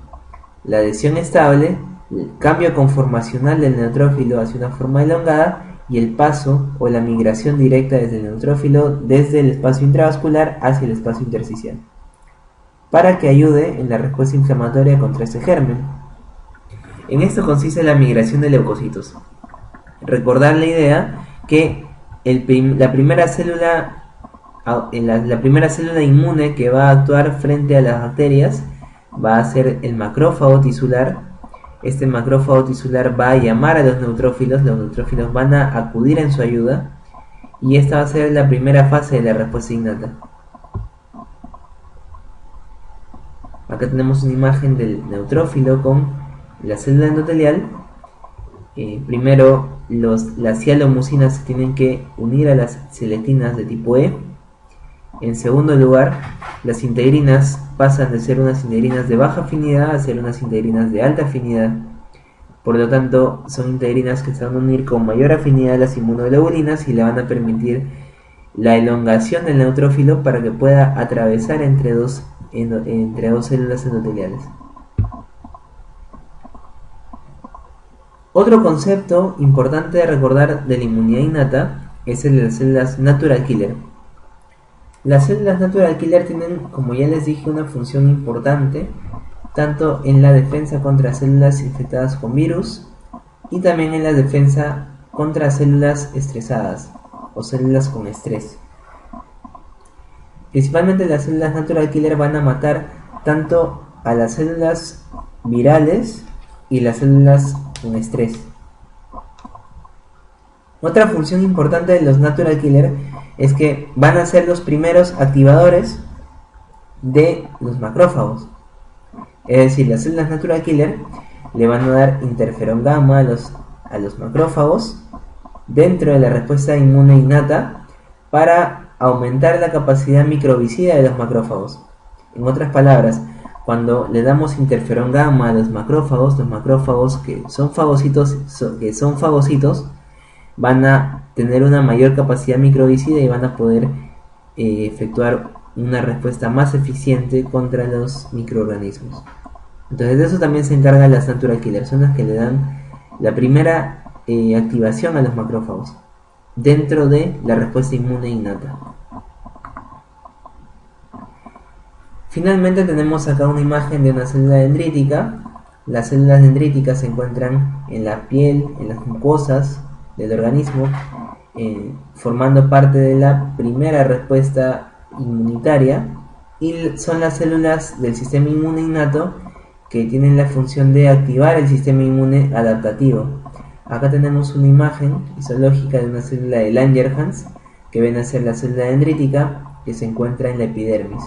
la adhesión estable, el cambio conformacional del neutrófilo hacia una forma elongada y el paso o la migración directa desde el neutrófilo desde el espacio intravascular hacia el espacio intersticial, para que ayude en la respuesta inflamatoria contra este germen. En esto consiste la migración de leucocitos. Recordar la idea que la primera célula inmune que va a actuar frente a las bacterias va a ser el macrófago tisular. Este macrófago tisular va a llamar a los neutrófilos van a acudir en su ayuda, y esta va a ser la primera fase de la respuesta innata. Acá tenemos una imagen del neutrófilo con la célula endotelial. Primero las cialomucinas se tienen que unir a las selectinas de tipo E. En segundo lugar, las integrinas pasan de ser unas integrinas de baja afinidad a ser unas integrinas de alta afinidad. Por lo tanto, son integrinas que se van a unir con mayor afinidad a las inmunoglobulinas y le van a permitir la elongación del neutrófilo para que pueda atravesar entre dos células endoteliales. Otro concepto importante de recordar de la inmunidad innata es el de las células natural killer. Las células natural killer tienen, como ya les dije, una función importante tanto en la defensa contra células infectadas con virus y también en la defensa contra células estresadas o células con estrés. Principalmente las células natural killer van a matar tanto a las células virales y las células con estrés. Otra función importante de los natural killer es que van a ser los primeros activadores de los macrófagos. Es decir, las células natural killer le van a dar interferón gamma a los macrófagos dentro de la respuesta inmune innata para aumentar la capacidad microbicida de los macrófagos. En otras palabras, cuando le damos interferón gamma a los macrófagos que son fagocitos van a tener una mayor capacidad microbicida y van a poder efectuar una respuesta más eficiente contra los microorganismos. Entonces de eso también se encargan las natural killers, son las que le dan la primera activación a los macrófagos dentro de la respuesta inmune innata. Finalmente tenemos acá una imagen de una célula dendrítica. Las células dendríticas se encuentran en la piel, en las mucosas del organismo, formando parte de la primera respuesta inmunitaria, y son las células del sistema inmune innato que tienen la función de activar el sistema inmune adaptativo. Acá tenemos una imagen histológica de una célula de Langerhans, que viene a ser la célula dendrítica que se encuentra en la epidermis.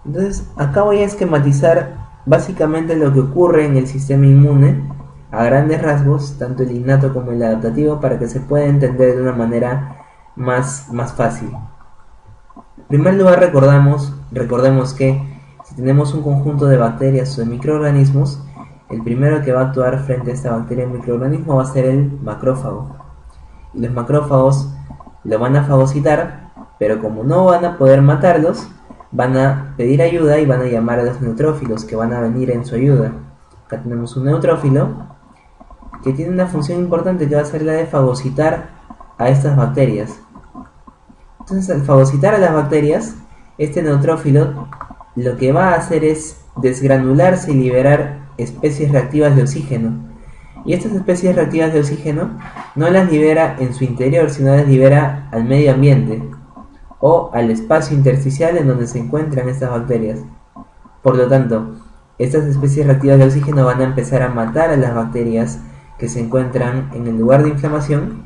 Entonces acá voy a esquematizar básicamente lo que ocurre en el sistema inmune a grandes rasgos, tanto el innato como el adaptativo, para que se pueda entender de una manera más fácil. En primer lugar, recordemos que si tenemos un conjunto de bacterias o de microorganismos, el primero que va a actuar frente a esta bacteria o microorganismo va a ser el macrófago. Y los macrófagos lo van a fagocitar, pero como no van a poder matarlos, van a pedir ayuda y van a llamar a los neutrófilos que van a venir en su ayuda. Acá tenemos un neutrófilo que tiene una función importante, que va a ser la de fagocitar a estas bacterias. Entonces, al fagocitar a las bacterias, este neutrófilo lo que va a hacer es desgranularse y liberar especies reactivas de oxígeno. Y estas especies reactivas de oxígeno no las libera en su interior, sino las libera al medio ambiente o al espacio intersticial en donde se encuentran estas bacterias. Por lo tanto, estas especies reactivas de oxígeno van a empezar a matar a las bacterias que se encuentran en el lugar de inflamación,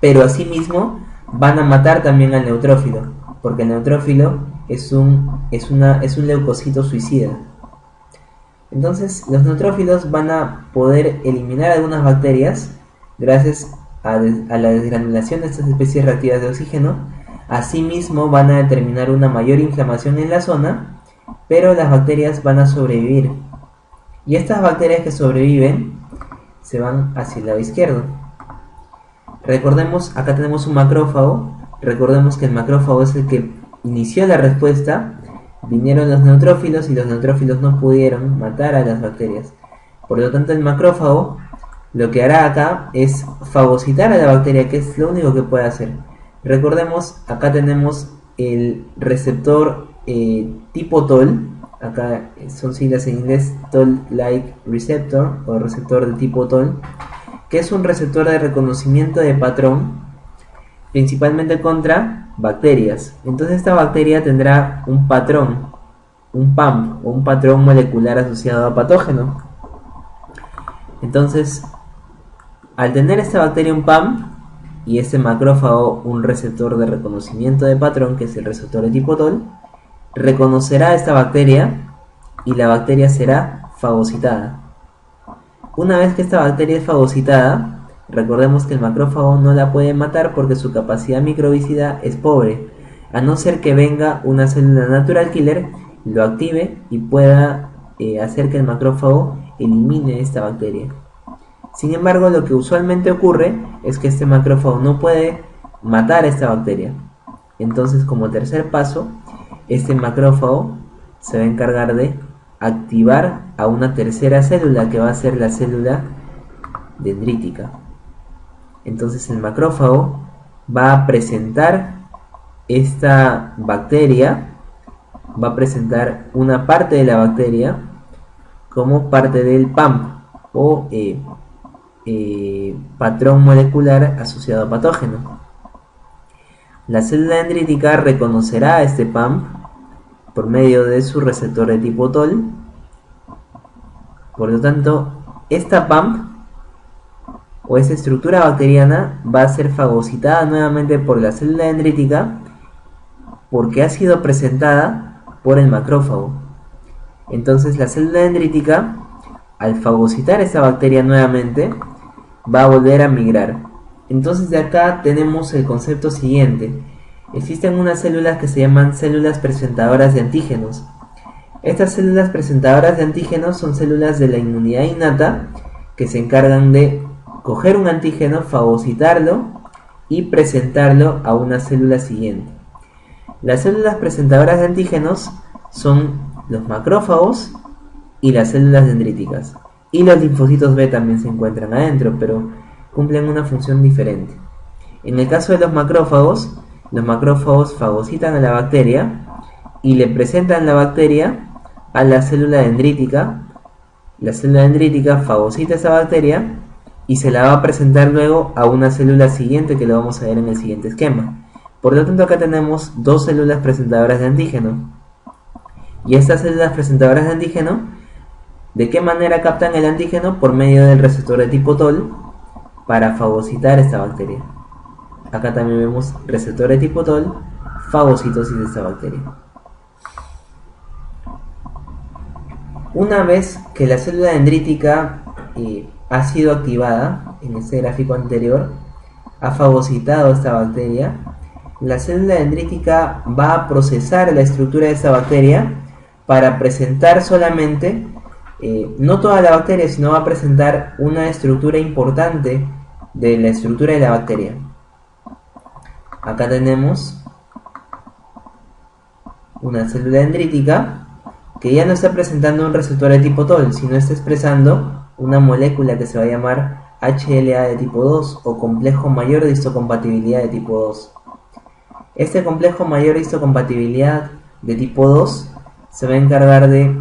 pero asimismo van a matar también al neutrófilo, porque el neutrófilo es un leucocito suicida. Entonces los neutrófilos van a poder eliminar algunas bacterias gracias a la desgranulación de estas especies reactivas de oxígeno. Asimismo van a determinar una mayor inflamación en la zona, pero las bacterias van a sobrevivir. Y estas bacterias que sobreviven se van hacia el lado izquierdo. Recordemos, acá tenemos un macrófago. Recordemos que el macrófago es el que inició la respuesta. Vinieron los neutrófilos y los neutrófilos no pudieron matar a las bacterias. Por lo tanto, el macrófago lo que hará acá es fagocitar a la bacteria, que es lo único que puede hacer. Recordemos, acá tenemos el receptor tipo TOL. Acá son siglas en inglés, Toll-like receptor o receptor de tipo TOL, que es un receptor de reconocimiento de patrón, principalmente contra bacterias. Entonces esta bacteria tendrá un patrón, un PAMP o un patrón molecular asociado a patógeno. Entonces, al tener esta bacteria un PAMP y este macrófago un receptor de reconocimiento de patrón, que es el receptor de tipo TOL, reconocerá a esta bacteria y la bacteria será fagocitada. Una vez que esta bacteria es fagocitada, recordemos que el macrófago no la puede matar porque su capacidad microbicida es pobre, a no ser que venga una célula natural killer, lo active y pueda hacer que el macrófago elimine esta bacteria. Sin embargo, lo que usualmente ocurre es que este macrófago no puede matar a esta bacteria. Entonces, como tercer paso, este macrófago se va a encargar de activar a una tercera célula, que va a ser la célula dendrítica. Entonces el macrófago va a presentar esta bacteria, va a presentar una parte de la bacteria como parte del PAMP o patrón molecular asociado a patógeno. La célula dendrítica reconocerá a este PAMP por medio de su receptor de tipo TOL Por lo tanto, esta PAMP o esta estructura bacteriana va a ser fagocitada nuevamente por la célula dendrítica porque ha sido presentada por el macrófago. Entonces la célula dendrítica, al fagocitar esta bacteria nuevamente, va a volver a migrar. Entonces de acá tenemos el concepto siguiente. Existen unas células que se llaman células presentadoras de antígenos. Estas células presentadoras de antígenos son células de la inmunidad innata que se encargan de coger un antígeno, fagocitarlo y presentarlo a una célula siguiente. Las células presentadoras de antígenos son los macrófagos y las células dendríticas. Y los linfocitos B también se encuentran adentro, pero cumplen una función diferente. En el caso de los macrófagos fagocitan a la bacteria y le presentan la bacteria a la célula dendrítica. La célula dendrítica fagocita esa bacteria y se la va a presentar luego a una célula siguiente que lo vamos a ver en el siguiente esquema. Por lo tanto, acá tenemos dos células presentadoras de antígeno. Y estas células presentadoras de antígeno, ¿de qué manera captan el antígeno? Por medio del receptor de tipo TOL para fagocitar esta bacteria. Acá también vemos receptor de tipo TOL, fagocitosis de esta bacteria. Una vez que la célula dendrítica ha sido activada, en este gráfico anterior, ha fagocitado esta bacteria, la célula dendrítica va a procesar la estructura de esta bacteria para presentar solamente, no toda la bacteria, sino va a presentar una estructura importante de la estructura de la bacteria. Acá tenemos una célula dendrítica que ya no está presentando un receptor de tipo TOL, sino está expresando una molécula que se va a llamar HLA de tipo 2 o complejo mayor de histocompatibilidad de tipo 2. Este complejo mayor de histocompatibilidad de tipo 2 se va a encargar de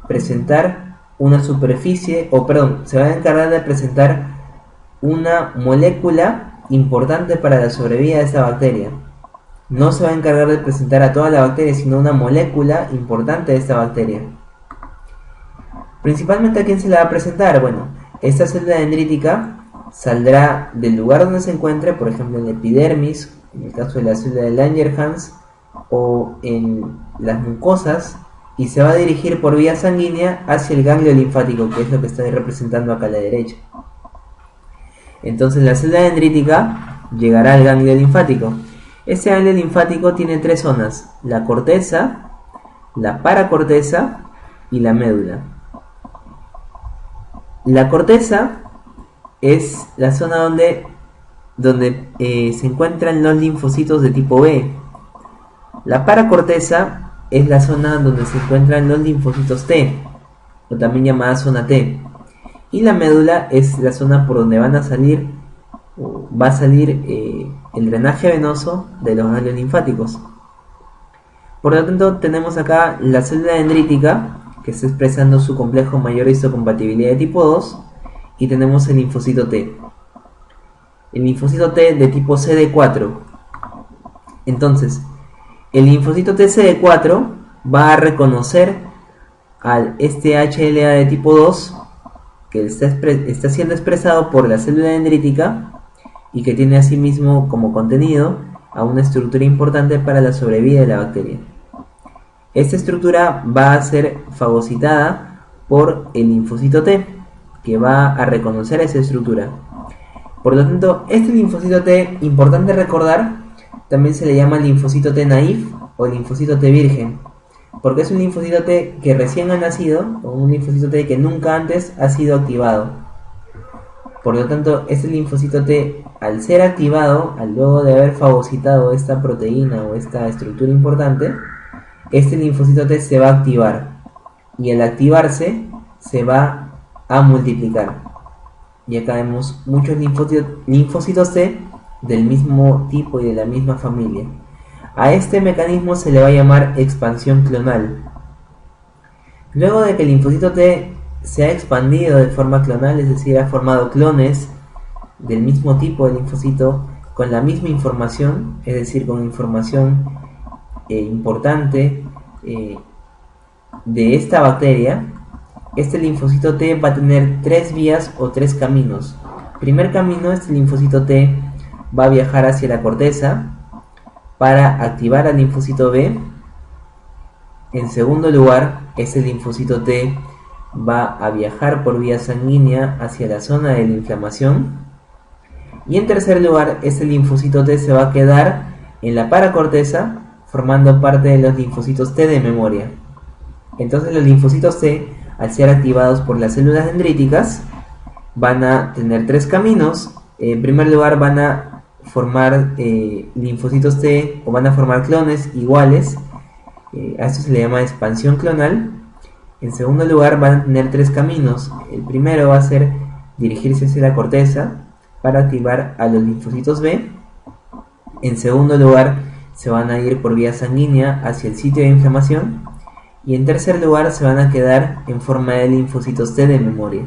presentar una superficie, se va a encargar de presentar una molécula importante para la sobrevida de esta bacteria. No se va a encargar de presentar a toda la bacteria, sino una molécula importante de esta bacteria. Principalmente, ¿a quién se la va a presentar? Bueno, esta célula dendrítica saldrá del lugar donde se encuentre, por ejemplo en la epidermis, en el caso de la célula de Langerhans, o en las mucosas, y se va a dirigir por vía sanguínea hacia el ganglio linfático, que es lo que está representando acá a la derecha. Entonces la célula dendrítica llegará al ganglio linfático. Este ganglio linfático tiene tres zonas: la corteza, la paracorteza y la médula. La corteza es la zona donde se encuentran los linfocitos de tipo B. La paracorteza es la zona donde se encuentran los linfocitos T, o también llamada zona T. Y la médula es la zona por donde va a salir el drenaje venoso de los ganglios linfáticos. Por lo tanto, tenemos acá la célula dendrítica, que está expresando su complejo mayor de histocompatibilidad de tipo 2, y tenemos el linfocito T. El linfocito T de tipo CD4. Entonces, el linfocito TCD4 va a reconocer al HLA de tipo 2 que está siendo expresado por la célula dendrítica y que tiene asimismo como contenido a una estructura importante para la sobrevida de la bacteria. Esta estructura va a ser fagocitada por el linfocito T, que va a reconocer esa estructura. Por lo tanto, este linfocito T, importante recordar, también se le llama linfocito T naïf o linfocito T virgen, porque es un linfocito T que recién ha nacido, o un linfocito T que nunca antes ha sido activado. Por lo tanto, este linfocito T, al ser activado, al luego de haber fagocitado esta proteína o esta estructura importante, este linfocito T se va a activar, y al activarse se va a multiplicar. Y acá vemos muchos linfocitos T del mismo tipo y de la misma familia. A este mecanismo se le va a llamar expansión clonal. Luego de que el linfocito T se ha expandido de forma clonal, es decir, ha formado clones del mismo tipo de linfocito con la misma información, es decir, con información importante de esta bacteria, este linfocito T va a tener tres vías o tres caminos. Primer camino, este linfocito T va a viajar hacia la corteza para activar al linfocito B. En segundo lugar, este linfocito T va a viajar por vía sanguínea hacia la zona de la inflamación. Y en tercer lugar, este linfocito T se va a quedar en la paracorteza formando parte de los linfocitos T de memoria. Entonces los linfocitos T, al ser activados por las células dendríticas, van a tener tres caminos. En primer lugar, van a formar linfocitos T, o van a formar clones iguales. A esto se le llama expansión clonal. En segundo lugar, van a tener tres caminos. El primero va a ser dirigirse hacia la corteza para activar a los linfocitos B. En segundo lugar, se van a ir por vía sanguínea hacia el sitio de inflamación. Y en tercer lugar, se van a quedar en forma de linfocitos T de memoria.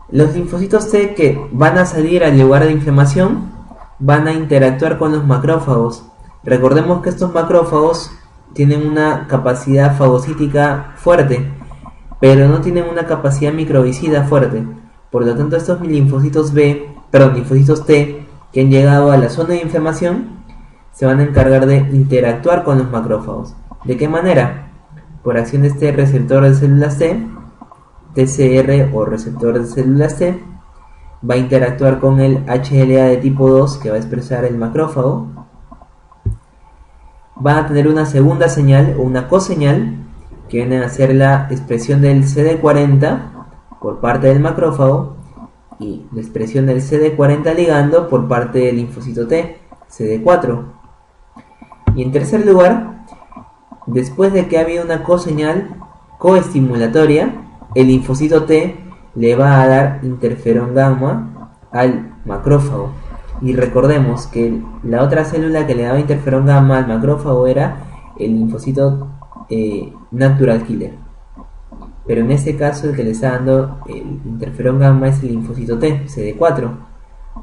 Los linfocitos T que van a salir al lugar de inflamación van a interactuar con los macrófagos. Recordemos que estos macrófagos tienen una capacidad fagocítica fuerte, pero no tienen una capacidad microbicida fuerte. Por lo tanto, estos linfocitos linfocitos T que han llegado a la zona de inflamación se van a encargar de interactuar con los macrófagos. ¿De qué manera? Por acción de este receptor de células T, TCR o receptor de células T, va a interactuar con el HLA de tipo 2 que va a expresar el macrófago. Van a tener una segunda señal o una coseñal que viene a ser la expresión del CD40 por parte del macrófago y la expresión del CD40 ligando por parte del linfocito T, CD4. Y en tercer lugar, después de que ha habido una coseñal coestimulatoria, el linfocito T le va a dar interferón gamma al macrófago. Y recordemos que la otra célula que le daba interferón gamma al macrófago era el linfocito natural killer. Pero en este caso el que le está dando el interferón gamma es el linfocito T, CD4.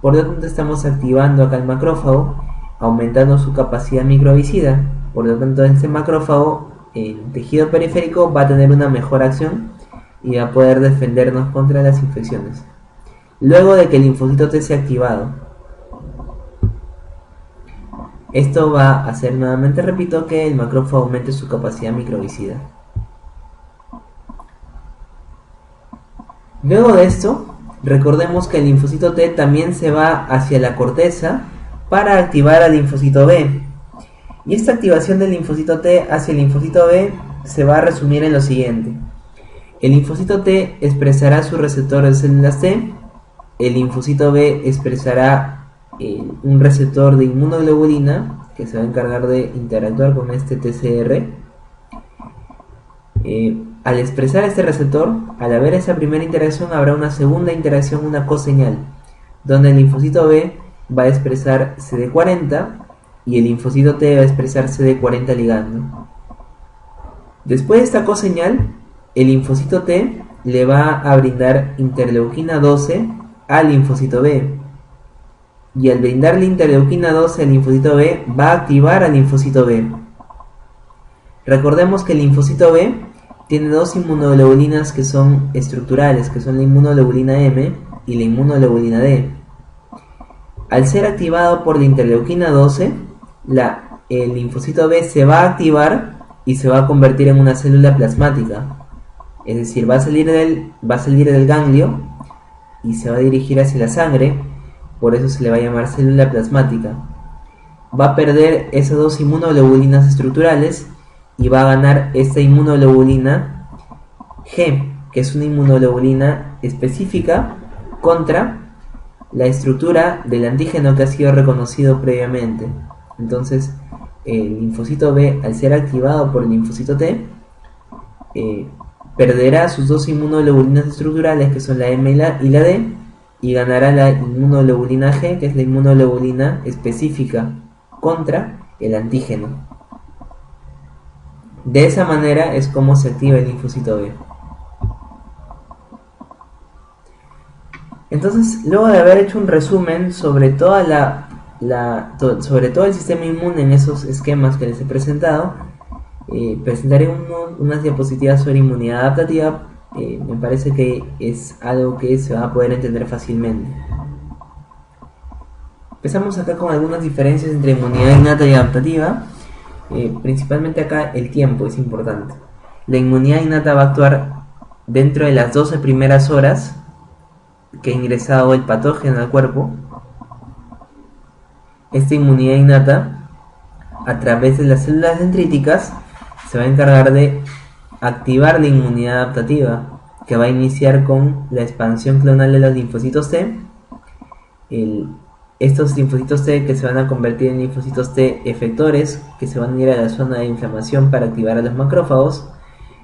Por lo tanto estamos activando acá el macrófago, aumentando su capacidad microbicida. Por lo tanto este macrófago en tejido periférico va a tener una mejor acción y va a poder defendernos contra las infecciones. Luego de que el linfocito T sea activado, esto va a hacer nuevamente, repito, que el macrófago aumente su capacidad microbicida. Luego de esto, recordemos que el linfocito T también se va hacia la corteza para activar al linfocito B. Y esta activación del linfocito T hacia el linfocito B se va a resumir en lo siguiente. El linfocito T expresará su receptor de células T, el linfocito B expresará un receptor de inmunoglobulina que se va a encargar de interactuar con este TCR. Al expresar este receptor, al haber esa primera interacción, habrá una segunda interacción, una coseñal, donde el linfocito B va a expresar CD40 y el linfocito T va a expresar CD40 ligando. Después de esta coseñal, el linfocito T le va a brindar interleuquina 12 al linfocito B. Y al brindarle interleuquina 12 al linfocito B, va a activar al linfocito B. Recordemos que el linfocito B tiene dos inmunoglobulinas que son estructurales, que son la inmunoglobulina M y la inmunoglobulina D. Al ser activado por la interleuquina 12, el linfocito B se va a activar y se va a convertir en una célula plasmática. Es decir, va a salir del ganglio y se va a dirigir hacia la sangre. Por eso se le va a llamar célula plasmática. Va a perder esas dos inmunoglobulinas estructurales y va a ganar esta inmunoglobulina G, que es una inmunoglobulina específica contra la estructura del antígeno que ha sido reconocido previamente. Entonces, el linfocito B, al ser activado por el linfocito T, perderá sus dos inmunoglobulinas estructurales, que son la M y la D, y ganará la inmunoglobulina G, que es la inmunoglobulina específica contra el antígeno. De esa manera es como se activa el linfocito B. Entonces, luego de haber hecho un resumen sobre toda sobre todo el sistema inmune en esos esquemas que les he presentado, Presentaré unas diapositivas sobre inmunidad adaptativa. Me parece que es algo que se va a poder entender fácilmente. Empezamos acá con algunas diferencias entre inmunidad innata y adaptativa. Principalmente acá el tiempo es importante. La inmunidad innata va a actuar dentro de las 12 primeras horas que ha ingresado el patógeno al cuerpo. Esta inmunidad innata, a través de las células dendríticas, se va a encargar de activar la inmunidad adaptativa, que va a iniciar con la expansión clonal de los linfocitos T. Estos linfocitos T que se van a convertir en linfocitos T efectores, que se van a ir a la zona de inflamación para activar a los macrófagos.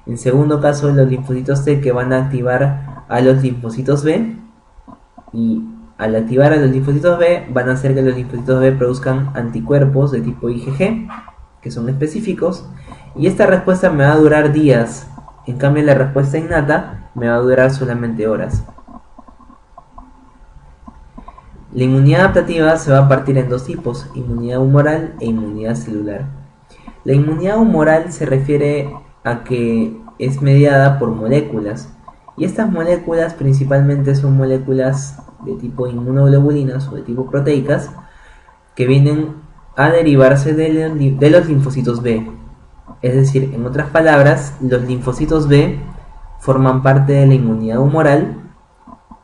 En segundo caso, los linfocitos T que van a activar a los linfocitos B, y al activar a los linfocitos B van a hacer que los linfocitos B produzcan anticuerpos de tipo IgG, que son específicos, y esta respuesta me va a durar días. En cambio, la respuesta innata me va a durar solamente horas. La inmunidad adaptativa se va a partir en dos tipos: inmunidad humoral e inmunidad celular. La inmunidad humoral se refiere a que es mediada por moléculas, y estas moléculas principalmente son moléculas de tipo inmunoglobulinas o de tipo proteicas, que vienen a derivarse de los linfocitos B. Es decir, en otras palabras, los linfocitos B forman parte de la inmunidad humoral,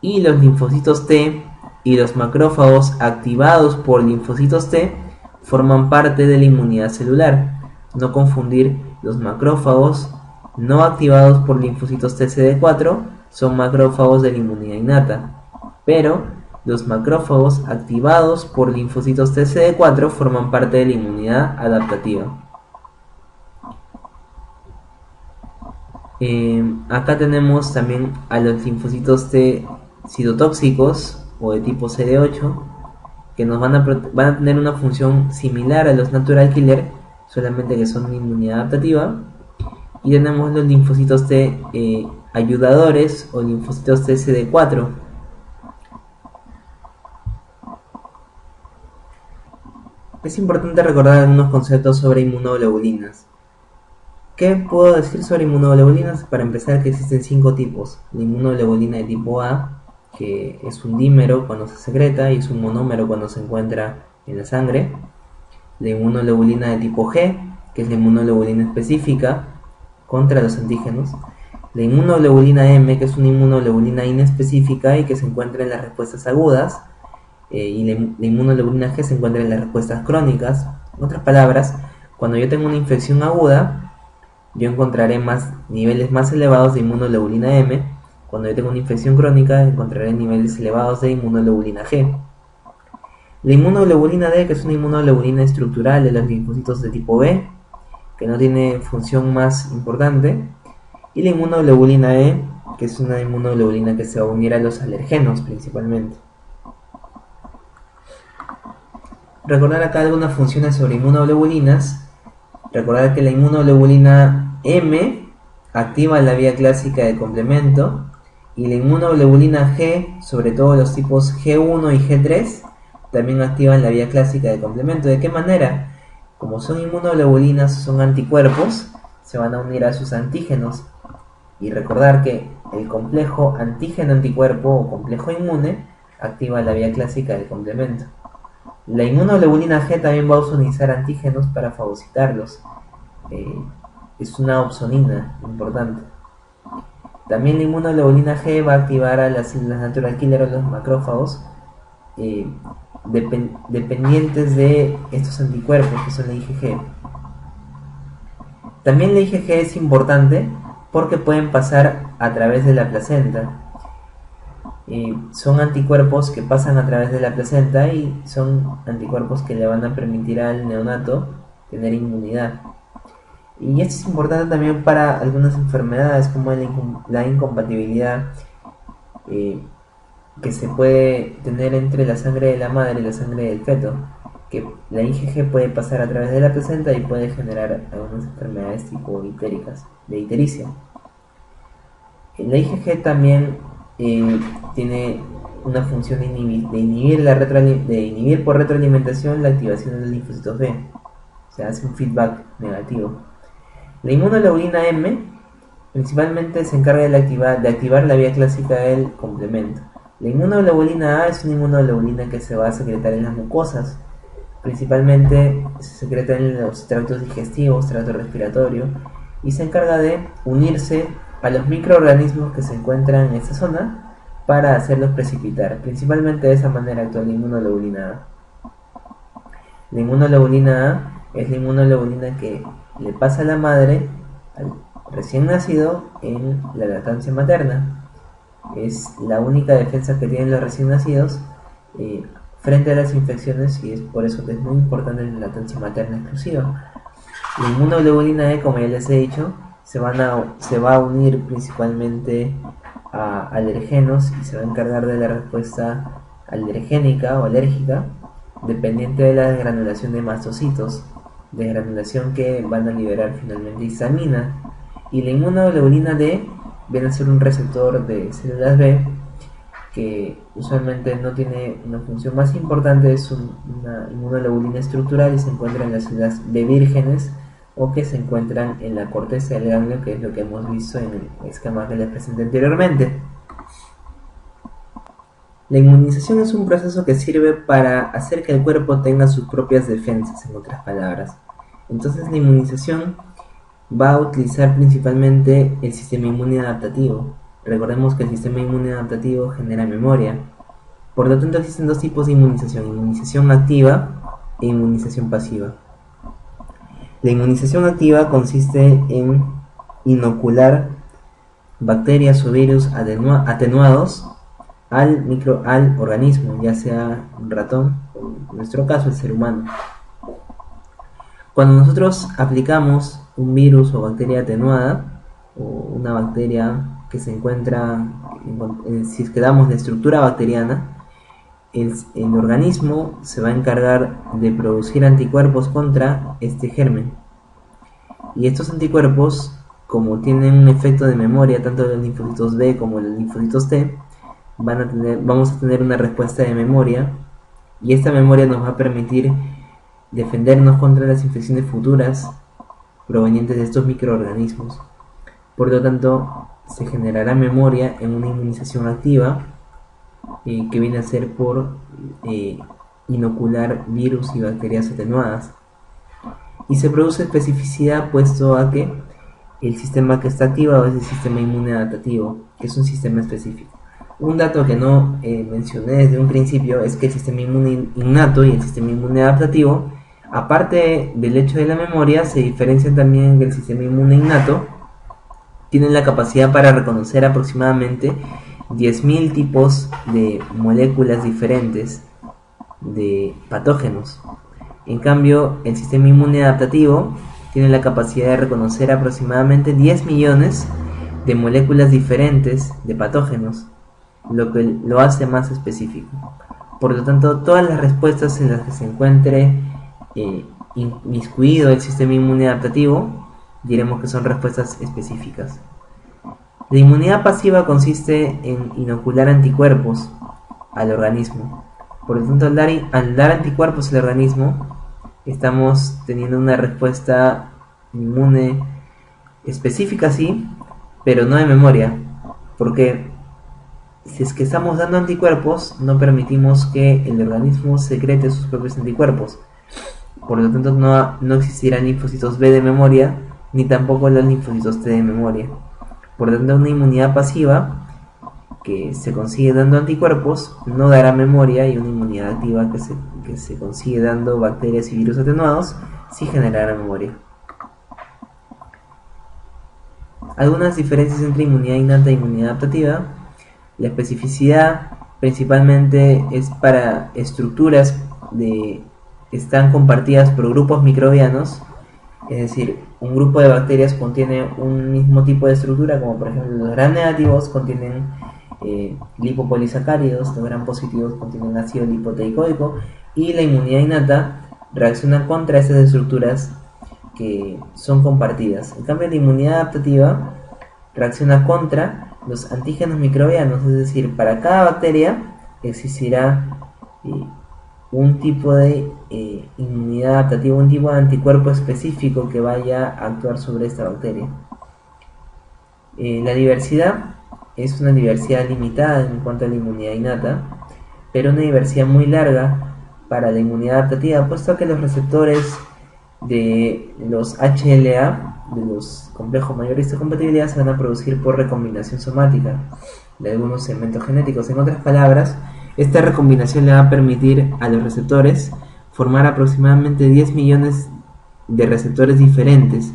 y los linfocitos T y los macrófagos activados por linfocitos T forman parte de la inmunidad celular. No confundir: los macrófagos no activados por linfocitos TCD4 son macrófagos de la inmunidad innata, pero los macrófagos activados por linfocitos TCD4 forman parte de la inmunidad adaptativa. Acá tenemos también a los linfocitos T citotóxicos o de tipo CD8, que nos van a tener una función similar a los natural killer, solamente que son de inmunidad adaptativa. Y tenemos los linfocitos T ayudadores o linfocitos T CD4. Es importante recordar algunos conceptos sobre inmunoglobulinas. ¿Qué puedo decir sobre inmunoglobulinas? Para empezar, que existen 5 tipos. La inmunoglobulina de tipo A, que es un dímero cuando se secreta y es un monómero cuando se encuentra en la sangre. La inmunoglobulina de tipo G, que es la inmunoglobulina específica contra los antígenos. La inmunoglobulina M, que es una inmunoglobulina inespecífica y que se encuentra en las respuestas agudas. Y la inmunoglobulina G se encuentra en las respuestas crónicas. En otras palabras, cuando yo tengo una infección aguda, yo encontraré niveles más elevados de inmunoglobulina M. Cuando yo tengo una infección crónica, encontraré niveles elevados de inmunoglobulina G. La inmunoglobulina D, que es una inmunoglobulina estructural de los linfocitos de tipo B, que no tiene función más importante. Y la inmunoglobulina E, que es una inmunoglobulina que se va a unir a los alergenos principalmente. Recordar acá algunas funciones sobre inmunoglobulinas. Recordar que la inmunoglobulina M activa la vía clásica de complemento, y la inmunoglobulina G, sobre todo los tipos G1 y G3, también activan la vía clásica de complemento. ¿De qué manera? Como son inmunoglobulinas, son anticuerpos, se van a unir a sus antígenos. Y recordar que el complejo antígeno-anticuerpo o complejo inmune activa la vía clásica del complemento. La inmunoglobulina G también va a ozonizar antígenos para fagocitarlos. Es una opsonina importante. También la inmunoglobulina G va a activar a las células natural killer o los macrófagos, dependientes de estos anticuerpos, que son la IgG. También la IgG es importante porque pueden pasar a través de la placenta. Son anticuerpos que pasan a través de la placenta y son anticuerpos que le van a permitir al neonato tener inmunidad. Y esto es importante también para algunas enfermedades como la incompatibilidad que se puede tener entre la sangre de la madre y la sangre del feto, que la IgG puede pasar a través de la placenta y puede generar algunas enfermedades tipo itéricas, de ictericia. La IgG también tiene una función de inhibir por retroalimentación la activación de los linfocitos B. Se hace un feedback negativo. La inmunoglobulina M principalmente se encarga de activar la vía clásica del complemento. La inmunoglobulina A es una inmunoglobulina que se va a secretar en las mucosas. Principalmente se secreta en los tractos digestivos, tracto respiratorio, y se encarga de unirse a los microorganismos que se encuentran en esta zona para hacerlos precipitar. Principalmente de esa manera actúa la inmunoglobulina A. La inmunoglobulina A es la inmunoglobulina que le pasa a la madre al recién nacido en la lactancia materna. Es la única defensa que tienen los recién nacidos frente a las infecciones, y es por eso que es muy importante la lactancia materna exclusiva. La inmunoglobulina E, como ya les he dicho, se va a unir principalmente a alergenos y se va a encargar de la respuesta alergénica o alérgica dependiente de la desgranulación de mastocitos, desgranulación que van a liberar finalmente histamina. Y la inmunoglobulina D viene a ser un receptor de células B que usualmente no tiene una función más importante, es una inmunoglobulina estructural y se encuentra en las células B vírgenes o que se encuentran en la corteza del ganglio, que es lo que hemos visto en el esquema que les presenté anteriormente. La inmunización es un proceso que sirve para hacer que el cuerpo tenga sus propias defensas, en otras palabras. Entonces la inmunización va a utilizar principalmente el sistema inmune adaptativo. Recordemos que el sistema inmune adaptativo genera memoria. Por lo tanto existen dos tipos de inmunización: inmunización activa e inmunización pasiva. La inmunización activa consiste en inocular bacterias o virus atenuados al organismo, ya sea un ratón o en nuestro caso el ser humano. Cuando nosotros aplicamos un virus o bacteria atenuada o una bacteria que se encuentra, si es que damos la estructura bacteriana, el organismo se va a encargar de producir anticuerpos contra este germen. Y estos anticuerpos, como tienen un efecto de memoria tanto de los linfocitos B como de los linfocitos T, vamos a tener una respuesta de memoria, y esta memoria nos va a permitir defendernos contra las infecciones futuras provenientes de estos microorganismos. Por lo tanto, se generará memoria en una inmunización activa que viene a ser por inocular virus y bacterias atenuadas. Y se produce especificidad puesto a que el sistema que está activado es el sistema inmune adaptativo, que es un sistema específico. Un dato que no mencioné desde un principio es que el sistema inmune innato y el sistema inmune adaptativo, aparte del hecho de la memoria, se diferencian también del sistema inmune innato. Tienen la capacidad para reconocer aproximadamente 10.000 tipos de moléculas diferentes de patógenos. En cambio, el sistema inmune adaptativo tiene la capacidad de reconocer aproximadamente 10 millones de moléculas diferentes de patógenos, lo que lo hace más específico. Por lo tanto, todas las respuestas en las que se encuentre inmiscuido el sistema inmune adaptativo, diremos que son respuestas específicas. La inmunidad pasiva consiste en inocular anticuerpos al organismo. Por lo tanto, al dar anticuerpos al organismo, estamos teniendo una respuesta inmune específica, sí, pero no de memoria, porque si es que estamos dando anticuerpos, no permitimos que el organismo secrete sus propios anticuerpos. Por lo tanto, no existirán linfocitos B de memoria, ni tampoco los linfocitos T de memoria. Por lo tanto, una inmunidad pasiva que se consigue dando anticuerpos no dará memoria, y una inmunidad activa que se consigue dando bacterias y virus atenuados sí generará memoria. Algunas diferencias entre inmunidad innata e inmunidad adaptativa: la especificidad principalmente es para estructuras están compartidas por grupos microbianos, es decir, un grupo de bacterias contiene un mismo tipo de estructura, como por ejemplo los gram negativos contienen lipopolisacáridos, los gram positivos contienen ácido lipoteicoico, y la inmunidad innata reacciona contra esas estructuras que son compartidas. En cambio, la inmunidad adaptativa reacciona contra los antígenos microbianos, es decir, para cada bacteria existirá un tipo de inmunidad adaptativa, un tipo de anticuerpo específico que vaya a actuar sobre esta bacteria. La diversidad es una diversidad limitada en cuanto a la inmunidad innata, pero una diversidad muy larga para la inmunidad adaptativa, puesto que los receptores de los HLA, de los complejos mayores de compatibilidad, se van a producir por recombinación somática de algunos segmentos genéticos. En otras palabras, esta recombinación le va a permitir a los receptores formar aproximadamente 10 millones de receptores diferentes,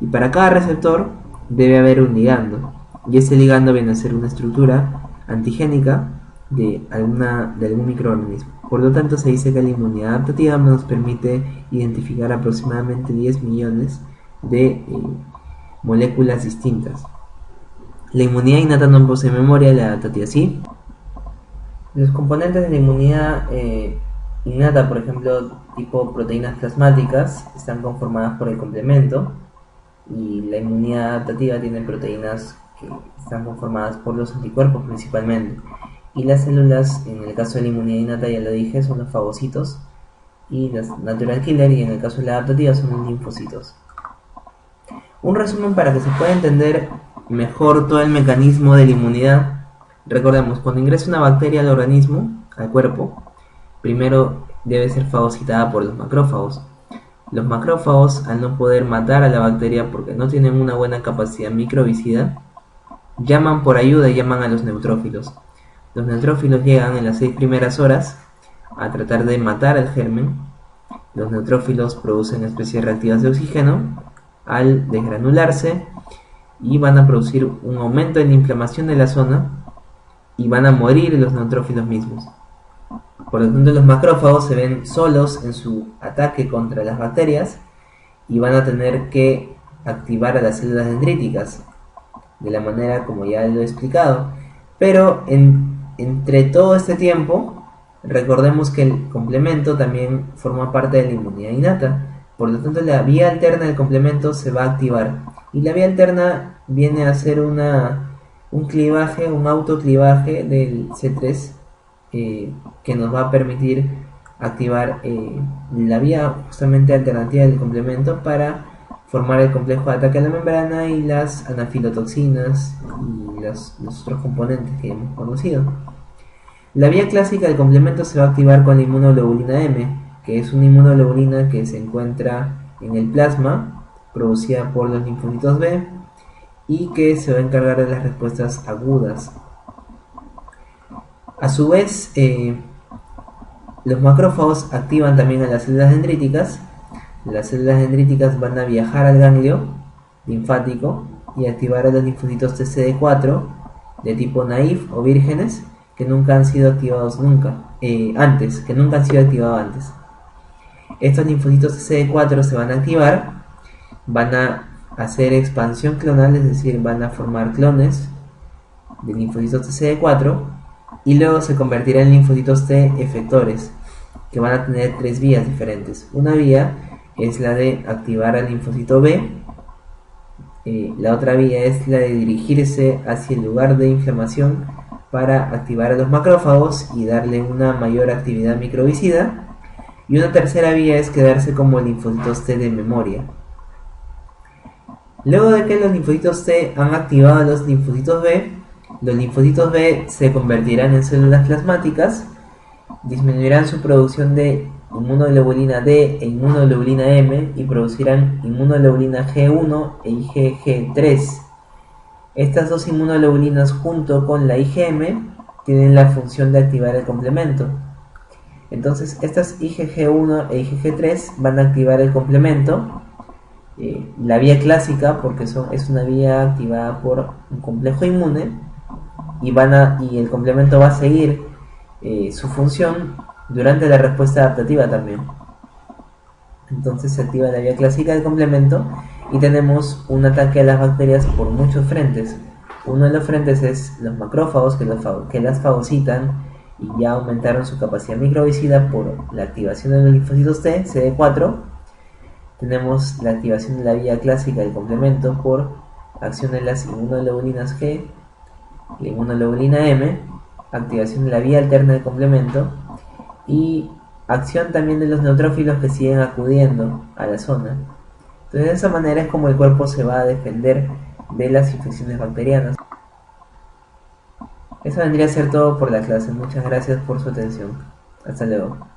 y para cada receptor debe haber un ligando, y ese ligando viene a ser una estructura antigénica de algún microorganismo. Por lo tanto, se dice que la inmunidad adaptativa nos permite identificar aproximadamente 10 millones de moléculas distintas. La inmunidad innata no posee memoria, la adaptativa sí. Los componentes de la inmunidad innata, por ejemplo, tipo proteínas plasmáticas, están conformadas por el complemento, y la inmunidad adaptativa tiene proteínas que están conformadas por los anticuerpos principalmente. Y las células, en el caso de la inmunidad innata, ya lo dije, son los fagocitos, y los natural killer, y en el caso de la adaptativa son los linfocitos. Un resumen para que se pueda entender mejor todo el mecanismo de la inmunidad. Recordemos, cuando ingresa una bacteria al organismo, al cuerpo, primero debe ser fagocitada por los macrófagos. Los macrófagos, al no poder matar a la bacteria porque no tienen una buena capacidad microbicida, llaman por ayuda y llaman a los neutrófilos. Los neutrófilos llegan en las 6 primeras horas a tratar de matar al germen. Los neutrófilos producen especies reactivas de oxígeno al desgranularse y van a producir un aumento en la inflamación de la zona y van a morir los neutrófilos mismos. Por lo tanto, los macrófagos se ven solos en su ataque contra las bacterias y van a tener que activar a las células dendríticas de la manera como ya lo he explicado. Pero entre todo este tiempo, recordemos que el complemento también forma parte de la inmunidad innata. Por lo tanto, la vía alterna del complemento se va a activar. Y la vía alterna viene a ser un clivaje, un autoclivaje del C3, que nos va a permitir activar la vía justamente alternativa del complemento para formar el complejo de ataque a la membrana y las anafilotoxinas y los otros componentes que hemos conocido. La vía clásica del complemento se va a activar con la inmunoglobulina M, que es una inmunoglobulina que se encuentra en el plasma, producida por los linfocitos B, y que se va a encargar de las respuestas agudas. A su vez, los macrófagos activan también a las células dendríticas. Las células dendríticas van a viajar al ganglio linfático y activar a los linfocitos TCD4 de tipo naïf o vírgenes que nunca han sido activados antes. Estos linfocitos TCD4 se van a activar, van a hacer expansión clonal, es decir, van a formar clones de linfocitos TCD4 y luego se convertirán en linfocitos T efectores, que van a tener 3 vías diferentes. Una vía es la de activar al linfocito B, la otra vía es la de dirigirse hacia el lugar de inflamación para activar a los macrófagos y darle una mayor actividad microbicida, y una tercera vía es quedarse como linfocitos T de memoria. Luego de que los linfocitos T han activado a los linfocitos B se convertirán en células plasmáticas, disminuirán su producción de inmunoglobulina D e inmunoglobulina M y producirán inmunoglobulina G1 e IgG3. Estas dos inmunoglobulinas junto con la IgM tienen la función de activar el complemento. Entonces estas IgG1 e IgG3 van a activar el complemento, la vía clásica, porque es una vía activada por un complejo inmune, y el complemento va a seguir su función durante la respuesta adaptativa también. Entonces se activa la vía clásica del complemento y tenemos un ataque a las bacterias por muchos frentes. Uno de los frentes es los macrófagos que las fagocitan y ya aumentaron su capacidad microbicida por la activación de los linfocitos T, CD4. Tenemos la activación de la vía clásica del complemento por acción de las inmunoglobulinas G, la inmunoglobulina M, activación de la vía alterna del complemento y acción también de los neutrófilos que siguen acudiendo a la zona. Entonces de esa manera es como el cuerpo se va a defender de las infecciones bacterianas. Eso vendría a ser todo por la clase. Muchas gracias por su atención. Hasta luego.